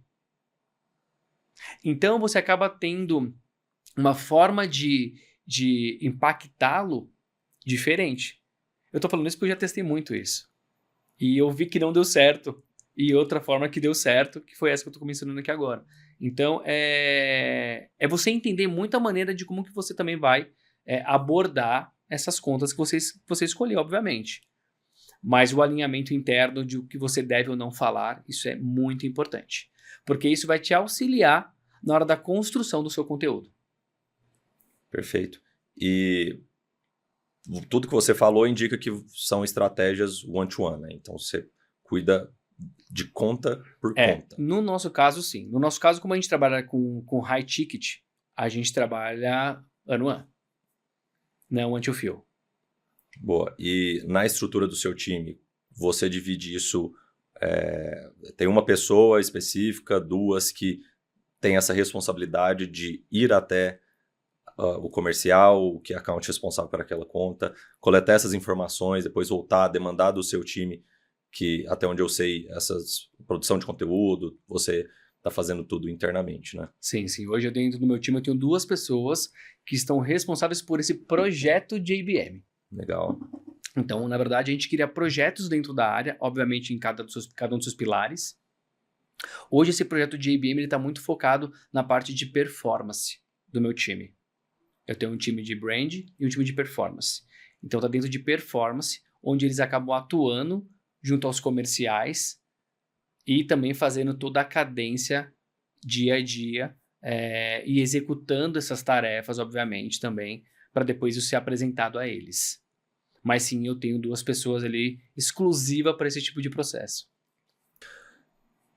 Então, você acaba tendo uma forma de impactá-lo diferente. Eu tô falando isso porque eu já testei muito isso. E eu vi que não deu certo. E outra forma que deu certo, que foi essa que eu tô mencionando aqui agora. Então, é você entender muito a maneira de como que você também vai abordar essas contas que você escolheu, obviamente. Mas o alinhamento interno de o que você deve ou não falar, isso é muito importante. Porque isso vai te auxiliar na hora da construção do seu conteúdo. Perfeito. E tudo que você falou indica que são estratégias one-to-one, né? Então, você cuida de conta por conta. No nosso caso, sim. No nosso caso, como a gente trabalha com high ticket, a gente trabalha ano-ano, não anti-fill. Boa. E na estrutura do seu time, você divide isso... tem uma pessoa específica, duas que tem essa responsabilidade de ir até o comercial, o que é account responsável por aquela conta, coletar essas informações, depois voltar, demandar do seu time, que até onde eu sei, produção de conteúdo, você está fazendo tudo internamente, né? Sim, sim. Hoje dentro do meu time eu tenho 2 pessoas que estão responsáveis por esse projeto de IBM. Legal. Então, na verdade, a gente cria projetos dentro da área, obviamente em cada um dos seus pilares. Hoje esse projeto de IBM está muito focado na parte de performance do meu time. Eu tenho um time de brand e um time de performance. Então está dentro de performance, onde eles acabam atuando junto aos comerciais e também fazendo toda a cadência dia a dia e executando essas tarefas, obviamente, também, para depois isso ser apresentado a eles. Mas sim, eu tenho 2 pessoas ali exclusivas para esse tipo de processo.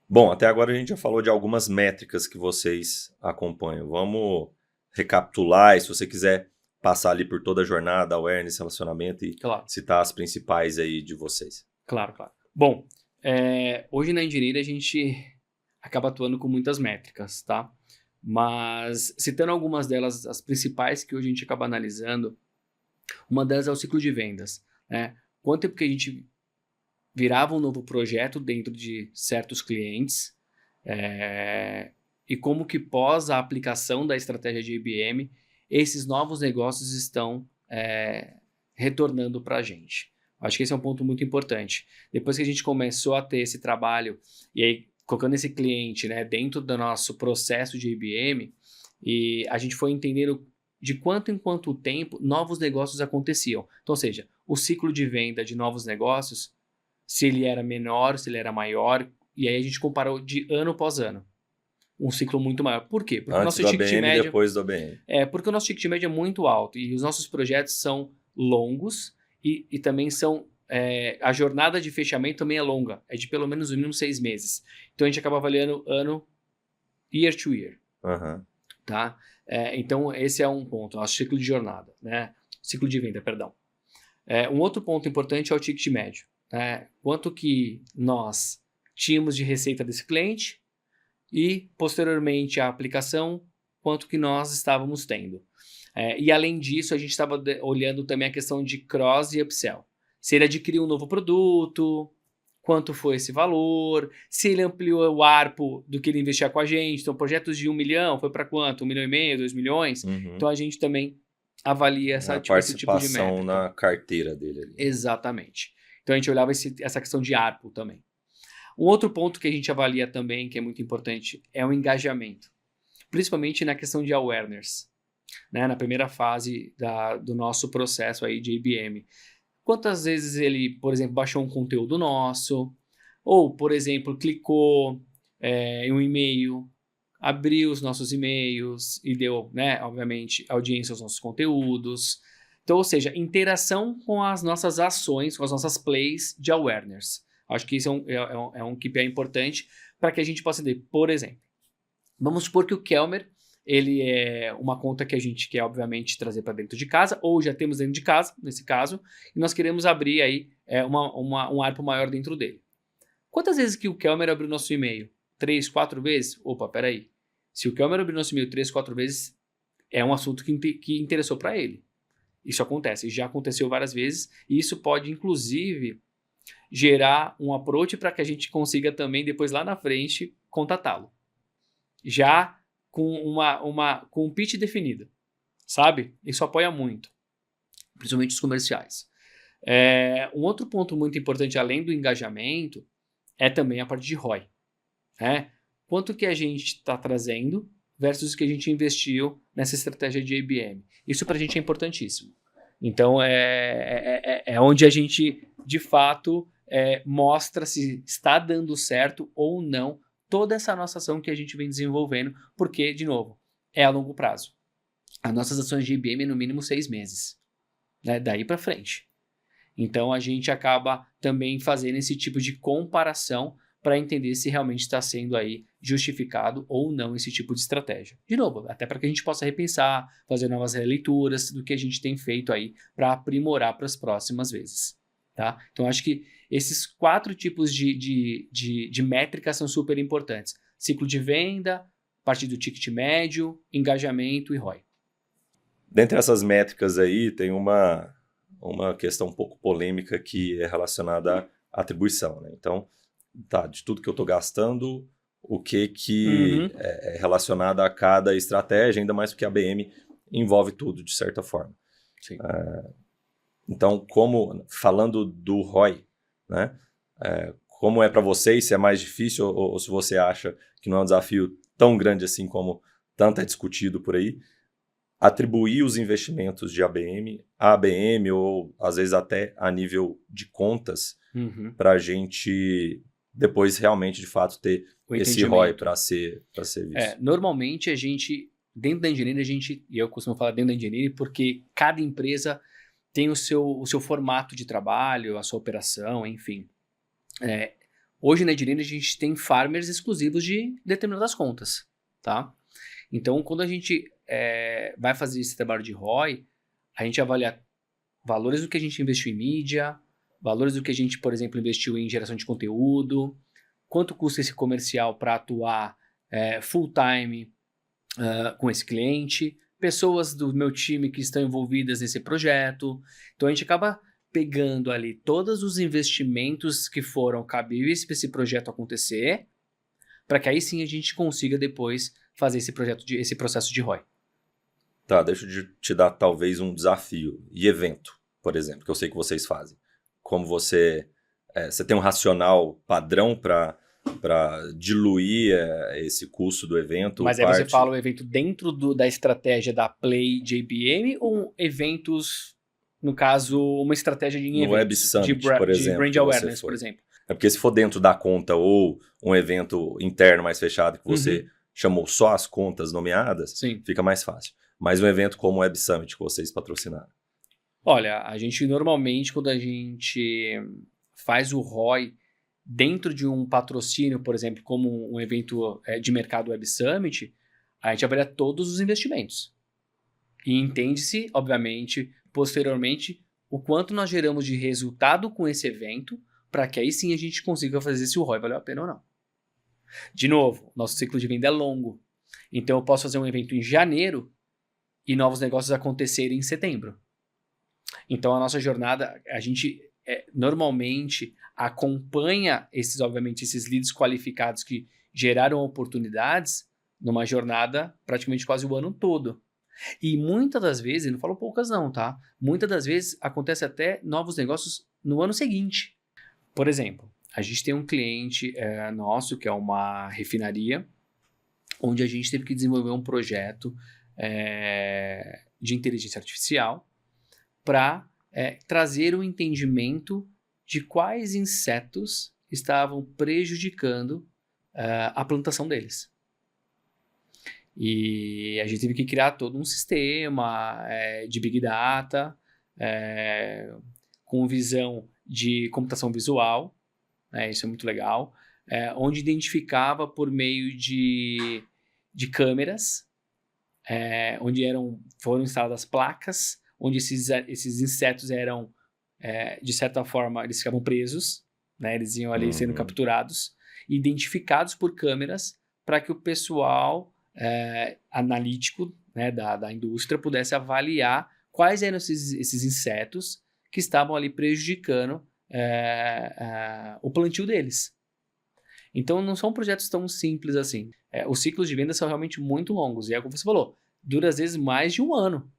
Bom, até agora a gente já falou de algumas métricas que vocês acompanham. Vamos recapitular, e se você quiser passar ali por toda a jornada, awareness, relacionamento e citar as principais aí de vocês. Claro. Bom, hoje na engenharia a gente acaba atuando com muitas métricas, tá? Mas citando algumas delas, as principais que hoje a gente acaba analisando, uma delas é o ciclo de vendas, né? Quanto tempo que a gente virava um novo projeto dentro de certos clientes e como que pós a aplicação da estratégia de IBM, esses novos negócios estão retornando para a gente. Acho que esse é um ponto muito importante. Depois que a gente começou a ter esse trabalho e aí colocando esse cliente, né, dentro do nosso processo de IBM, e a gente foi entendendo de quanto em quanto tempo novos negócios aconteciam. Então, ou seja, o ciclo de venda de novos negócios, se ele era menor, se ele era maior, e aí a gente comparou de ano após ano. Um ciclo muito maior. Por quê? Porque antes o nosso do ABM e depois do ABM. Porque o nosso ticket médio é muito alto e os nossos projetos são longos e também são a jornada de fechamento também é longa, é de pelo menos no mínimo 6 meses. Então a gente acaba avaliando ano year to year. Aham. Tá? Então esse é um ponto, o ciclo de jornada, né? Ciclo de venda, perdão. Um outro ponto importante é o ticket médio. Né? Quanto que nós tínhamos de receita desse cliente e, posteriormente, a aplicação, quanto que nós estávamos tendo. E, além disso, a gente estava olhando também a questão de cross e upsell. Se ele adquiriu um novo produto, quanto foi esse valor, se ele ampliou o ARPU do que ele investia com a gente. Então, projetos de 1 milhão, foi para quanto? 1,5 milhão, 2 milhões? Uhum. Então, a gente também avalia esse tipo de participação métrica. na carteira dele ali. Exatamente. Então a gente olhava essa questão de ARPU também. Um outro ponto que a gente avalia também, que é muito importante, é o engajamento. Principalmente na questão de awareness, né? Na primeira fase do nosso processo aí de IBM. Quantas vezes ele, por exemplo, baixou um conteúdo nosso, ou, por exemplo, clicou em um e-mail, abriu os nossos e-mails e deu, né, obviamente, audiência aos nossos conteúdos. Então, ou seja, interação com as nossas ações, com as nossas plays de awareness. Acho que isso é um KPI importante para que a gente possa entender. Por exemplo, vamos supor que o Kelmer, ele é uma conta que a gente quer, obviamente, trazer para dentro de casa, ou já temos dentro de casa, nesse caso, e nós queremos abrir aí um ARPU maior dentro dele. Quantas vezes que o Kelmer abriu nosso e-mail? 3, 4 vezes? Opa, peraí. Se o Kelmer abriu nosso e-mail 3, 4 vezes, é um assunto que interessou para ele. Isso acontece, já aconteceu várias vezes, e isso pode, inclusive, gerar um approach para que a gente consiga também, depois lá na frente, contatá-lo. Já com com um pitch definido, sabe? Isso apoia muito, principalmente os comerciais. Um outro ponto muito importante, além do engajamento, é também a parte de ROI. Né? Quanto que a gente está trazendo versus o que a gente investiu nessa estratégia de IBM. Isso para a gente é importantíssimo. Então, é onde a gente, de fato, mostra se está dando certo ou não toda essa nossa ação que a gente vem desenvolvendo, porque, de novo, é a longo prazo. As nossas ações de IBM é no mínimo 6 meses, né? Daí para frente. Então, a gente acaba também fazendo esse tipo de comparação para entender se realmente está sendo aí justificado ou não esse tipo de estratégia. De novo, até para que a gente possa repensar, fazer novas releituras do que a gente tem feito aí para aprimorar para as próximas vezes. Tá? Então, acho que esses 4 tipos de métricas são super importantes. Ciclo de venda, parte do ticket médio, engajamento e ROI. Dentre essas métricas aí, tem uma questão um pouco polêmica que é relacionada à atribuição. Né? Então, de tudo que eu estou gastando, o que é relacionado a cada estratégia, ainda mais porque a BM envolve tudo, de certa forma. Sim. Então, falando do ROI, né? Como é para vocês, se é mais difícil ou se você acha que não é um desafio tão grande assim como tanto é discutido por aí, atribuir os investimentos de ABM a ABM ou às vezes até a nível de contas para a gente depois realmente de fato ter esse ROI para ser visto. Normalmente a gente, dentro da engenharia, e eu costumo falar dentro da engenharia porque cada empresa tem o seu formato de trabalho, a sua operação, enfim. Hoje na engenharia a gente tem farmers exclusivos de determinadas contas, tá? Então, quando a gente vai fazer esse trabalho de ROI, a gente avalia valores do que a gente investiu em mídia, valores do que a gente, por exemplo, investiu em geração de conteúdo, quanto custa esse comercial para atuar full time com esse cliente, pessoas do meu time que estão envolvidas nesse projeto. Então, a gente acaba pegando ali todos os investimentos que foram cabíveis para esse projeto acontecer, para que aí sim a gente consiga depois fazer esse processo de ROI. Tá, deixa eu te dar talvez um desafio. E evento, por exemplo, que eu sei que vocês fazem. Como você tem um racional padrão para diluir esse custo do evento? Mas aí você fala o evento dentro da estratégia da Play JBM ou eventos, no caso, uma estratégia de eventos? Web Summit, por exemplo. De brand awareness, por exemplo. Porque se for dentro da conta ou um evento interno mais fechado que você chamou só as contas nomeadas, Sim. fica mais fácil. Mas um evento como o Web Summit que vocês patrocinaram. Olha, a gente normalmente, quando a gente faz o ROI dentro de um patrocínio, por exemplo, como um evento de mercado Web Summit, a gente avalia todos os investimentos. E entende-se, obviamente, posteriormente, o quanto nós geramos de resultado com esse evento, para que aí sim a gente consiga fazer se o ROI valeu a pena ou não. De novo, nosso ciclo de venda é longo. Então eu posso fazer um evento em janeiro e novos negócios acontecerem em setembro. Então a nossa jornada, a gente normalmente acompanha obviamente, esses leads qualificados que geraram oportunidades numa jornada praticamente quase o ano todo. E muitas das vezes, não falo poucas não, tá? Muitas das vezes acontece até novos negócios no ano seguinte. Por exemplo, a gente tem um cliente nosso que é uma refinaria, onde a gente teve que desenvolver um projeto de inteligência artificial para trazer um entendimento de quais insetos estavam prejudicando a plantação deles. E a gente teve que criar todo um sistema de Big Data, com visão de computação visual, isso é muito legal, onde identificava por meio de câmeras, onde foram instaladas placas, onde esses insetos eram, de certa forma, eles ficavam presos, né, eles iam ali sendo capturados, identificados por câmeras para que o pessoal analítico, né, da indústria pudesse avaliar quais eram esses insetos que estavam ali prejudicando o plantio deles. Então não são projetos tão simples assim. Os ciclos de venda são realmente muito longos. E é como você falou, dura às vezes mais de um ano.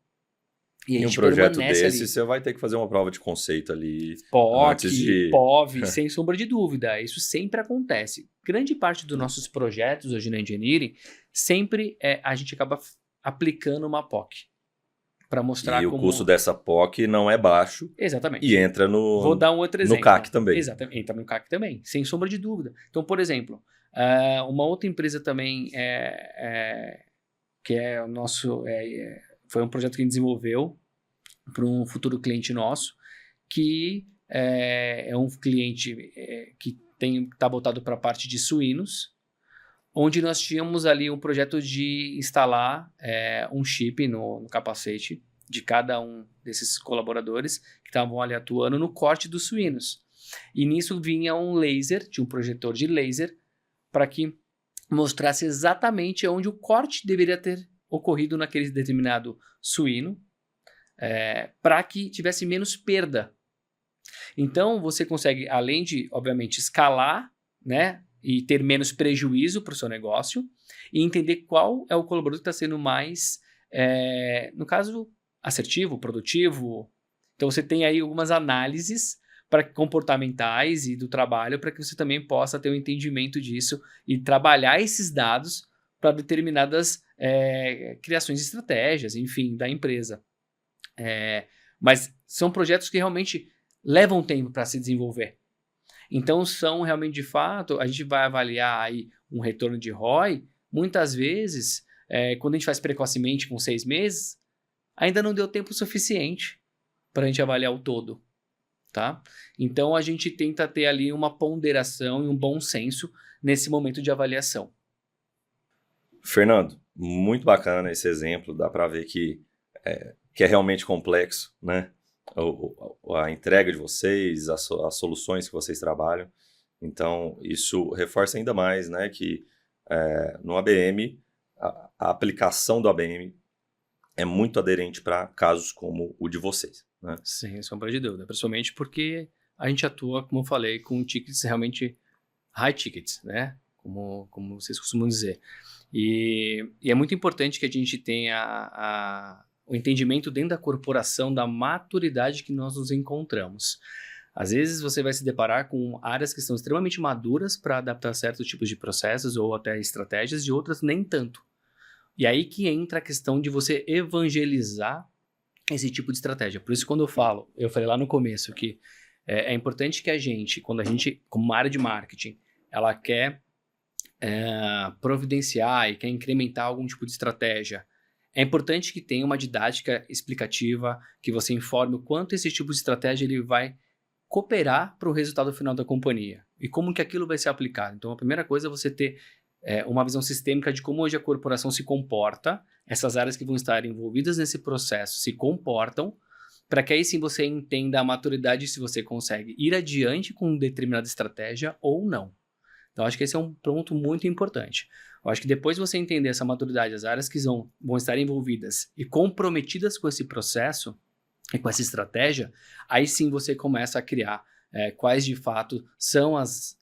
E um projeto desse, você vai ter que fazer uma prova de conceito ali. POC, POV, sem sombra de dúvida. Isso sempre acontece. Grande parte dos nossos projetos hoje na Engineering, sempre a gente acaba aplicando uma POC. Para mostrar como... o custo dessa POC não é baixo. Exatamente. E entra no... Vou dar um outro exemplo. No CAC também. Exatamente. Entra no CAC também, sem sombra de dúvida. Então, por exemplo, uma outra empresa também que é o nosso... foi um projeto que a gente desenvolveu para um futuro cliente nosso, que é um cliente que está voltado para a parte de suínos, onde nós tínhamos ali um projeto de instalar um chip no capacete de cada um desses colaboradores que estavam ali atuando no corte dos suínos. E nisso vinha um laser, tinha um projetor de laser, para que mostrasse exatamente onde o corte deveria ter ocorrido naquele determinado suíno, para que tivesse menos perda. Então, você consegue, além de, obviamente, escalar, né, e ter menos prejuízo para o seu negócio, e entender qual é o colaborador que está sendo mais, no caso, assertivo, produtivo. Então, você tem aí algumas análises comportamentais e do trabalho para que você também possa ter um entendimento disso e trabalhar esses dados para determinadas criações de estratégias, enfim, da empresa. Mas são projetos que realmente levam tempo para se desenvolver. Então, são realmente, de fato, a gente vai avaliar aí um retorno de ROI, muitas vezes, quando a gente faz precocemente com 6 meses, ainda não deu tempo suficiente para a gente avaliar o todo, tá? Então, a gente tenta ter ali uma ponderação e um bom senso nesse momento de avaliação. Fernando, muito bacana esse exemplo, dá para ver que é realmente complexo, né? A entrega de vocês, as soluções que vocês trabalham. Então, isso reforça ainda mais, né, que no ABM, a aplicação do ABM é muito aderente para casos como o de vocês, né? Sem sombra de dúvida, principalmente porque a gente atua, como eu falei, com tickets realmente high tickets, né? Como vocês costumam dizer. E é muito importante que a gente tenha o entendimento dentro da corporação da maturidade que nós nos encontramos. Às vezes você vai se deparar com áreas que são extremamente maduras para adaptar certos tipos de processos ou até estratégias, e outras nem tanto. E aí que entra a questão de você evangelizar esse tipo de estratégia. Por isso, quando eu falei lá no começo que é importante que a gente, quando a gente, como uma área de marketing, ela quer providenciar e quer incrementar algum tipo de estratégia, É importante que tenha uma didática explicativa, que você informe o quanto esse tipo de estratégia ele vai cooperar para o resultado final da companhia e como que aquilo vai ser aplicado. Então, a primeira coisa é você ter uma visão sistêmica de como hoje a corporação se comporta, essas áreas que vão estar envolvidas nesse processo se comportam, para que aí sim você entenda a maturidade se você consegue ir adiante com determinada estratégia ou não. Então, acho que esse é um ponto muito importante. Eu acho que depois de você entender essa maturidade, as áreas que vão estar envolvidas e comprometidas com esse processo e com essa estratégia, aí sim você começa a criar quais de fato são as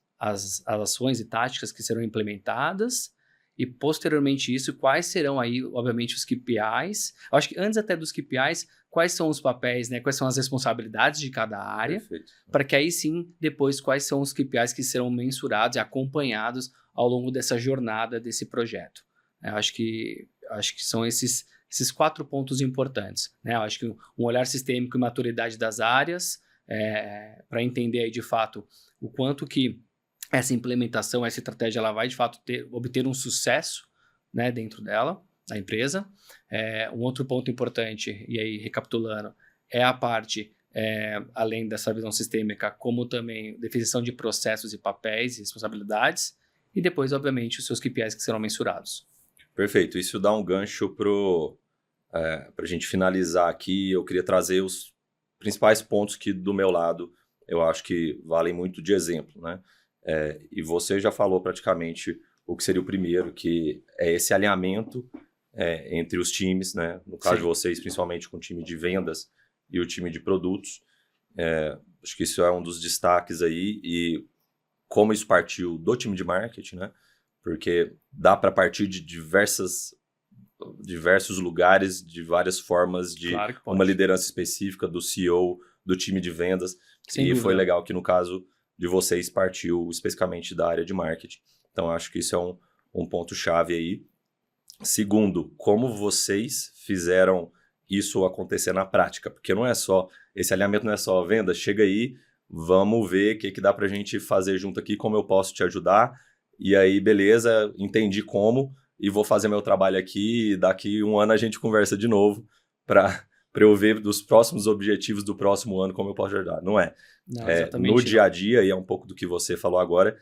ações e táticas que serão implementadas e posteriormente isso, quais serão aí, obviamente, os KPIs. Eu acho que antes até dos KPIs, quais são os papéis, né? Quais são as responsabilidades de cada área, para que aí sim, depois, quais são os KPIs que serão mensurados e acompanhados ao longo dessa jornada desse projeto. Eu acho que são esses 4 pontos importantes. Né? Eu acho que um olhar sistêmico e maturidade das áreas, para entender aí de fato o quanto que essa implementação, essa estratégia, ela vai de fato obter um sucesso, né, dentro dela, da empresa. Um outro ponto importante, e aí recapitulando, é a parte, além dessa visão sistêmica, como também definição de processos e papéis e responsabilidades, e depois, obviamente, os seus KPIs que serão mensurados. Perfeito. Isso dá um gancho para a gente finalizar aqui. Eu queria trazer os principais pontos que, do meu lado, eu acho que valem muito de exemplo, né? E você já falou praticamente o que seria o primeiro, que é esse alinhamento entre os times, né? No caso de vocês, principalmente com o time de vendas e o time de produtos. Acho que isso é um dos destaques aí, e como isso partiu do time de marketing, né? Porque dá para partir de diversos lugares, de várias formas, de uma liderança específica do CEO, do time de vendas. Sem e dúvida. Foi legal que no caso de vocês partiu especificamente da área de marketing. Então acho que isso é um ponto-chave aí. Segundo, como vocês fizeram isso acontecer na prática? Porque esse alinhamento não é só venda, chega aí, vamos ver o que dá pra gente fazer junto aqui, como eu posso te ajudar. E aí, beleza, entendi como, e vou fazer meu trabalho aqui, e daqui um ano a gente conversa de novo para eu ver dos próximos objetivos do próximo ano como eu posso ajudar. Não é. Não, exatamente no dia a dia, e é um pouco do que você falou agora,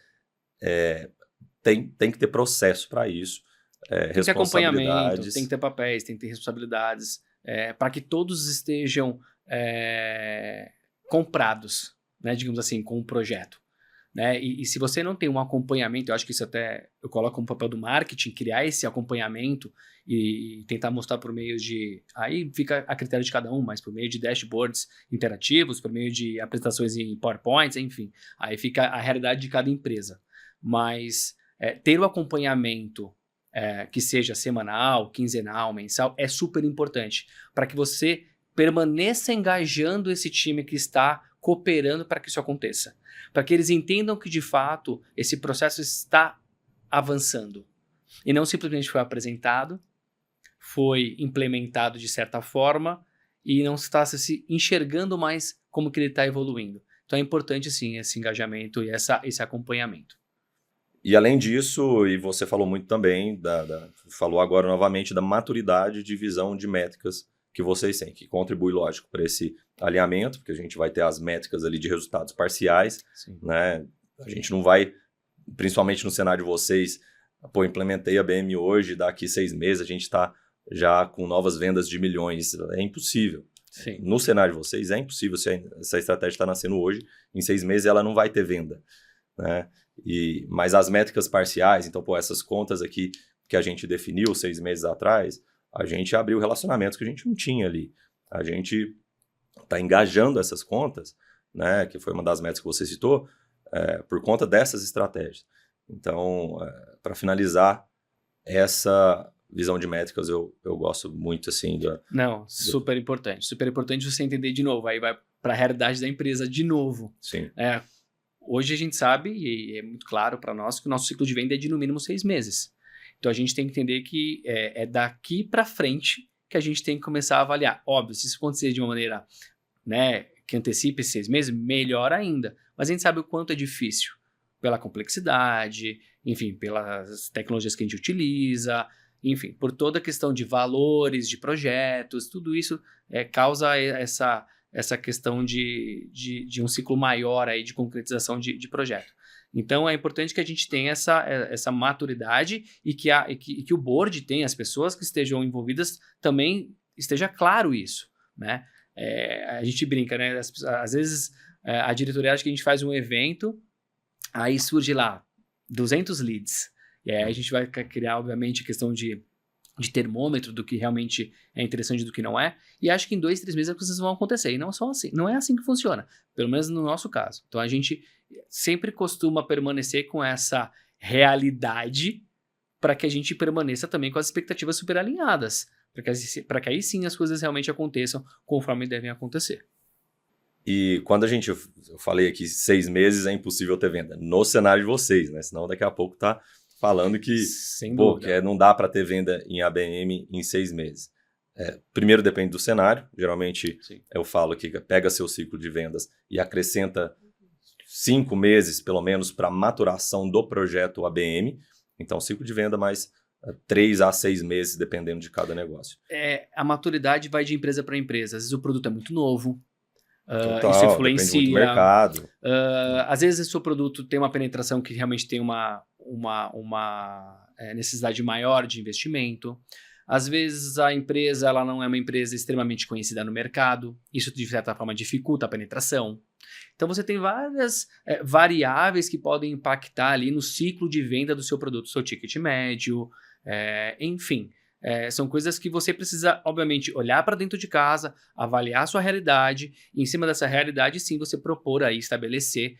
tem que ter processo para isso, tem que ter acompanhamento, responsabilidades. tem que ter papéis, tem que ter responsabilidades, para que todos estejam comprados, né, digamos assim, com o projeto. Né? E se você não tem um acompanhamento, eu acho que isso até eu coloco como papel do marketing, criar esse acompanhamento e tentar mostrar por meio de... Aí fica a critério de cada um, mas por meio de dashboards interativos, por meio de apresentações em PowerPoints, enfim. Aí fica a realidade de cada empresa. Mas ter o acompanhamento que seja semanal, quinzenal, mensal, é super importante para que você permaneça engajando esse time que está cooperando para que isso aconteça. Para que eles entendam que, de fato, esse processo está avançando. E não simplesmente foi apresentado, foi implementado de certa forma e não está se enxergando mais como que ele está evoluindo. Então é importante, sim, esse engajamento e esse acompanhamento. E além disso, e você falou muito também, falou agora novamente da maturidade de visão de métricas que vocês têm, que contribui, lógico, para esse alinhamento, porque a gente vai ter as métricas ali de resultados parciais, né? A gente não vai, principalmente no cenário de vocês, implementei a BM hoje, daqui 6 meses a gente está já com novas vendas de milhões. É impossível. Sim. No cenário de vocês é impossível, se essa estratégia está nascendo hoje, em 6 meses ela não vai ter venda, né? Mas as métricas parciais, então, essas contas aqui que a gente definiu 6 meses atrás, a gente abriu relacionamentos que a gente não tinha ali. A gente está engajando essas contas, né, que foi uma das metas que você citou, por conta dessas estratégias. Então, para finalizar, essa visão de métricas eu gosto muito, assim. Super importante. Super importante você entender de novo. Aí vai para a realidade da empresa de novo. Sim. Hoje a gente sabe, e é muito claro para nós, que o nosso ciclo de venda é de no mínimo 6 meses. Então a gente tem que entender que é daqui para frente que a gente tem que começar a avaliar. Óbvio, se isso acontecer de uma maneira, né, que antecipe esses 6 meses, melhor ainda. Mas a gente sabe o quanto é difícil. Pela complexidade, enfim, pelas tecnologias que a gente utiliza. enfim, por toda a questão de valores, de projetos, tudo isso causa essa questão de um ciclo maior aí de concretização de projeto. Então, é importante que a gente tenha essa maturidade e que o board tenha, as pessoas que estejam envolvidas também esteja claro isso, né? A gente brinca, né? Às vezes, a diretoria acha que a gente faz um evento, aí surge lá 200 leads. E aí a gente vai criar, obviamente, a questão de termômetro do que realmente é interessante e do que não é, e acho que em 2, 3 meses as coisas vão acontecer, e não só assim, não é assim que funciona, pelo menos no nosso caso. Então a gente sempre costuma permanecer com essa realidade para que a gente permaneça também com as expectativas super alinhadas, para que aí sim as coisas realmente aconteçam conforme devem acontecer. E quando eu falei aqui 6 meses é impossível ter venda, no cenário de vocês, né? Senão daqui a pouco tá falando que, não dá para ter venda em ABM em 6 meses. Primeiro depende do cenário. Geralmente eu falo que pega seu ciclo de vendas e acrescenta 5 meses, pelo menos, para maturação do projeto ABM. Então, ciclo de venda mais 3 a 6 meses, dependendo de cada negócio. A maturidade vai de empresa para empresa. Às vezes o produto é muito novo. Total, isso influencia. Depende muito do mercado. Às vezes o seu produto tem uma penetração que realmente tem uma necessidade maior de investimento. Às vezes a empresa ela não é uma empresa extremamente conhecida no mercado. Isso, de certa forma, dificulta a penetração. Então você tem várias variáveis que podem impactar ali no ciclo de venda do seu produto, seu ticket médio, enfim. São coisas que você precisa, obviamente, olhar para dentro de casa, avaliar a sua realidade, e em cima dessa realidade, sim, você propor aí, estabelecer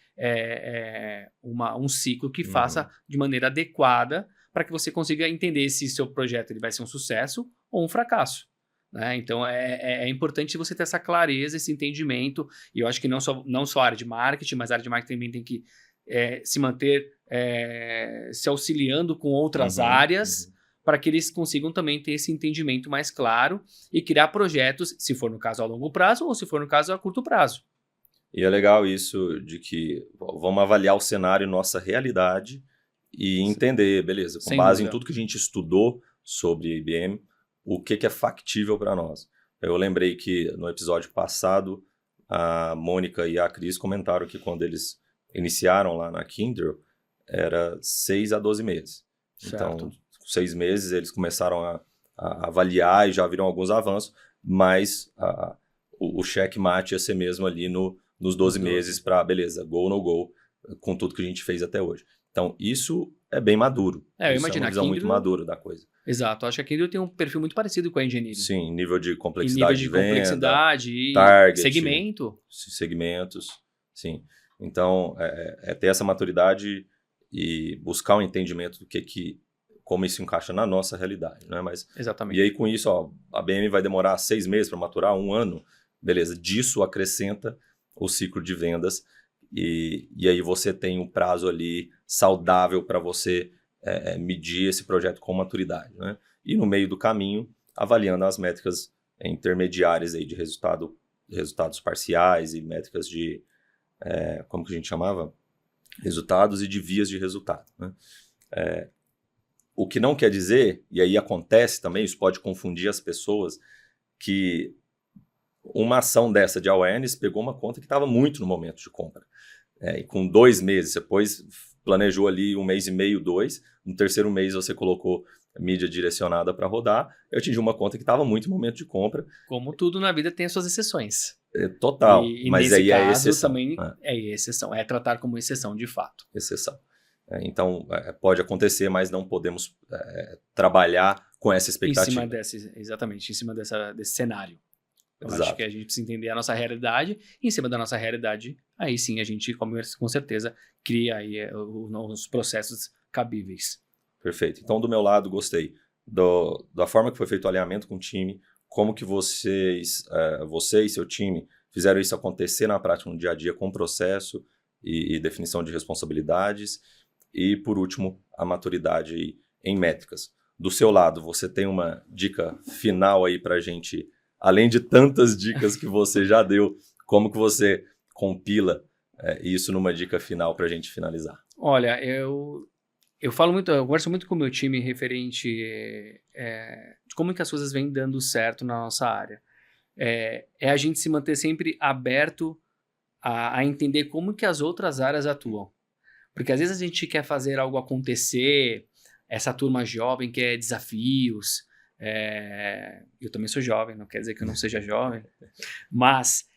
um ciclo que faça de maneira adequada para que você consiga entender se seu projeto ele vai ser um sucesso ou um fracasso. Né? Então, é importante você ter essa clareza, esse entendimento, e eu acho que não só a área de marketing, mas a área de marketing também tem que se manter se auxiliando com outras áreas, para que eles consigam também ter esse entendimento mais claro e criar projetos, se for no caso a longo prazo ou se for no caso a curto prazo. E é legal isso de que vamos avaliar o cenário, nossa realidade e entender, beleza, com base em tudo que a gente estudou sobre IBM, o que é factível para nós. Eu lembrei que no episódio passado, a Mônica e a Cris comentaram que quando eles iniciaram lá na Kyndryl, era 6 a 12 meses. Certo. Então, 6 meses eles começaram a avaliar e já viram alguns avanços, mas o checkmate ia ser mesmo ali nos 12 meses para, beleza, go ou no go, com tudo que a gente fez até hoje. Então, isso é bem maduro. Eu imagino, é uma visão muito madura da coisa. Exato, acho que a Kyndryl tem um perfil muito parecido com a Engineering. Sim, nível de complexidade de venda, complexidade e target, segmentos. Sim. Então, ter essa maturidade e buscar um entendimento do como isso encaixa na nossa realidade, né? Mas, exatamente. E aí, com isso, a BM vai demorar 6 meses para maturar, 1 ano, beleza, disso acrescenta o ciclo de vendas e aí você tem um prazo ali saudável para você medir esse projeto com maturidade, né? E no meio do caminho, avaliando as métricas intermediárias aí de resultados parciais e métricas de, como que a gente chamava? Resultados e de vias de resultado, né? O que não quer dizer, e aí acontece também, isso pode confundir as pessoas, que uma ação dessa de awareness pegou uma conta que estava muito no momento de compra. E com 2 meses, depois planejou ali 1 mês e meio, 2, no terceiro mês você colocou mídia direcionada para rodar, eu atingi uma conta que estava muito no momento de compra. Como tudo na vida tem as suas exceções. Total, e mas nesse aí caso, é exceção. Também é exceção, é tratar como exceção de fato. Exceção. Então, pode acontecer, mas não podemos trabalhar com essa expectativa. Exatamente, em cima desse cenário. Eu Exato. acho que a gente precisa entender a nossa realidade, e em cima da nossa realidade, aí sim a gente, com certeza, cria aí os processos cabíveis. Perfeito. Então, do meu lado, gostei da forma que foi feito o alinhamento com o time, como que você e seu time fizeram isso acontecer na prática no dia a dia com processo e definição de responsabilidades. E, por último, a maturidade em métricas. Do seu lado, você tem uma dica final aí para a gente, além de tantas dicas que você já deu, como que você compila isso numa dica final para a gente finalizar? Olha, eu eu converso muito com o meu time referente de como que as coisas vêm dando certo na nossa área. É a gente se manter sempre aberto a entender como que as outras áreas atuam. Porque às vezes a gente quer fazer algo acontecer, essa turma jovem quer desafios. Eu também sou jovem, não quer dizer que eu não seja jovem, mas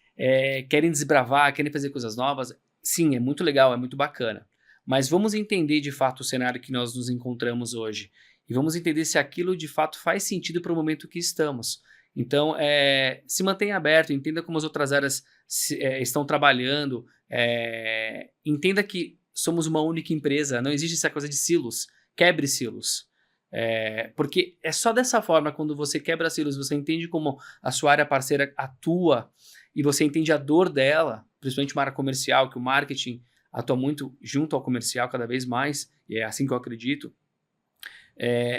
querem desbravar, querem fazer coisas novas. Sim, é muito legal, é muito bacana. Mas vamos entender de fato o cenário que nós nos encontramos hoje. E vamos entender se aquilo de fato faz sentido para o momento que estamos. Então, se mantenha aberto, entenda como as outras áreas estão trabalhando, entenda que somos uma única empresa, não existe essa coisa de silos, quebre silos. Porque é só dessa forma, quando você quebra silos, você entende como a sua área parceira atua e você entende a dor dela, principalmente uma área comercial, que o marketing atua muito junto ao comercial cada vez mais, e é assim que eu acredito,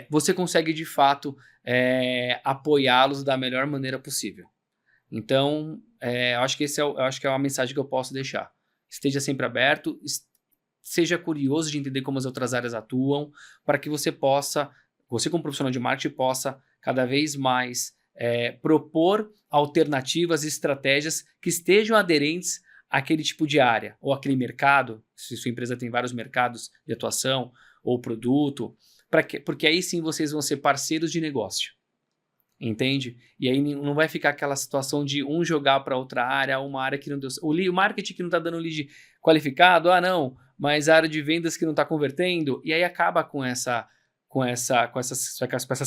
você consegue de fato apoiá-los da melhor maneira possível. Então, eu acho que é uma mensagem que eu posso deixar. Esteja sempre aberto, seja curioso de entender como as outras áreas atuam, para que você como profissional de marketing, possa cada vez mais propor alternativas e estratégias que estejam aderentes àquele tipo de área, ou aquele mercado, se sua empresa tem vários mercados de atuação, ou produto, porque aí sim vocês vão ser parceiros de negócio. Entende? E aí não vai ficar aquela situação de um jogar para outra área, uma área que não deu... O marketing que não está dando lead qualificado, não, mas a área de vendas que não está convertendo, e aí acaba com essas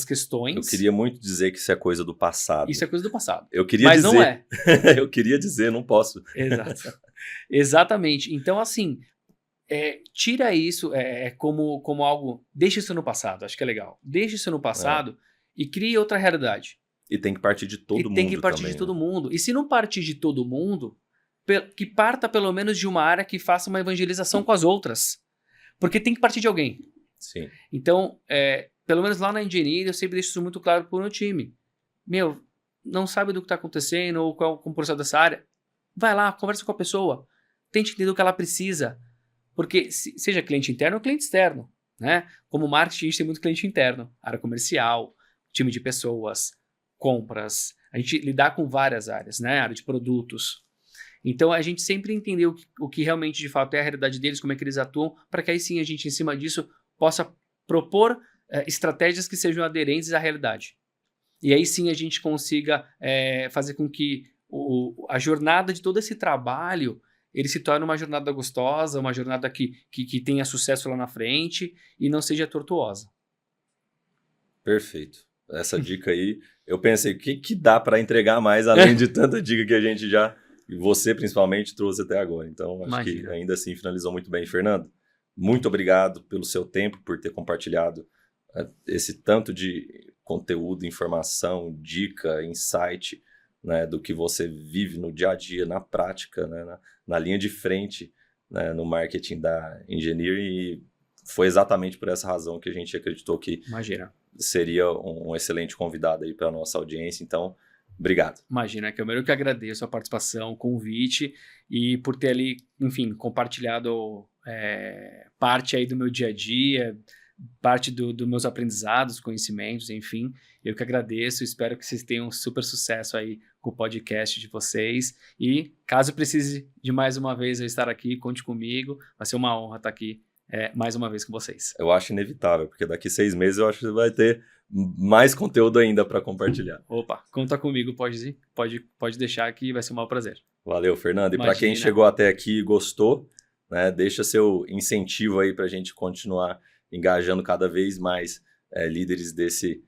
questões. Eu queria muito dizer que isso é coisa do passado. Isso é coisa do passado. Eu queria mas dizer. Não é. Eu queria dizer, não posso. Exato. Exatamente. Então, assim, tira isso como algo... Deixa isso no passado, acho que é legal. Deixa isso no passado e crie outra realidade. E tem que partir de todo mundo também. Tem que partir de todo mundo. E se não partir de todo mundo, que parta pelo menos de uma área que faça uma evangelização com as outras. Porque tem que partir de alguém. Sim. Então, pelo menos lá na engenharia, eu sempre deixo isso muito claro para o meu time. Não sabe do que está acontecendo ou qual é o processo dessa área? Vai lá, conversa com a pessoa. Tente entender o que ela precisa. Porque seja cliente interno ou cliente externo. Né? Como marketing, a gente tem muito cliente interno. Área comercial, time de pessoas, compras. A gente lidar com várias áreas, né? Área de produtos. Então, a gente sempre entender o que realmente, de fato, é a realidade deles, como é que eles atuam, para que aí sim a gente, em cima disso, possa propor estratégias que sejam aderentes à realidade. E aí sim a gente consiga fazer com que a jornada de todo esse trabalho ele se torne uma jornada gostosa, uma jornada que tenha sucesso lá na frente e não seja tortuosa. Perfeito. Essa dica aí, eu pensei, o que dá para entregar mais, além de tanta dica que a gente já, e você principalmente, trouxe até agora. Então, acho que ainda assim finalizou muito bem. Fernando, muito obrigado pelo seu tempo, por ter compartilhado esse tanto de conteúdo, informação, dica, insight, né, do que você vive no dia a dia, na prática, né, na linha de frente, né, no marketing da Engineering, e foi exatamente por essa razão que a gente acreditou que seria um excelente convidado aí para a nossa audiência. Então, obrigado. Imagina, Kelmer, eu que agradeço a participação, o convite e por ter ali, enfim, compartilhado parte aí do meu dia a dia, parte dos meus aprendizados, conhecimentos, enfim. Eu que agradeço, espero que vocês tenham super sucesso aí com o podcast de vocês. E caso precise de mais uma vez eu estar aqui, conte comigo. Vai ser uma honra estar aqui mais uma vez com vocês. Eu acho inevitável, porque daqui 6 meses eu acho que você vai ter mais conteúdo ainda para compartilhar. Opa, conta comigo, pode deixar que vai ser um maior prazer. Valeu, Fernando. E para quem chegou até aqui e gostou, né, deixa seu incentivo aí para a gente continuar engajando cada vez mais líderes desse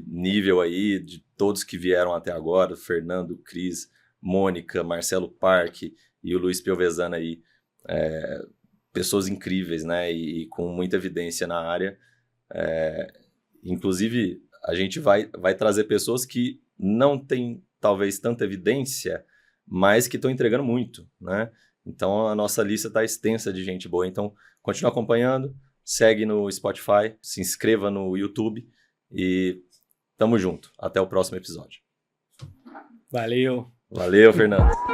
nível aí, de todos que vieram até agora, Fernando, Cris, Mônica, Marcelo Parque e o Luiz Piovesan aí, pessoas incríveis, né, e com muita evidência na área. Inclusive, a gente vai trazer pessoas que não têm, talvez, tanta evidência, mas que estão entregando muito, né? Então, a nossa lista está extensa de gente boa. Então, continua acompanhando, segue no Spotify, se inscreva no YouTube e tamo junto. Até o próximo episódio. Valeu. Valeu, Fernando.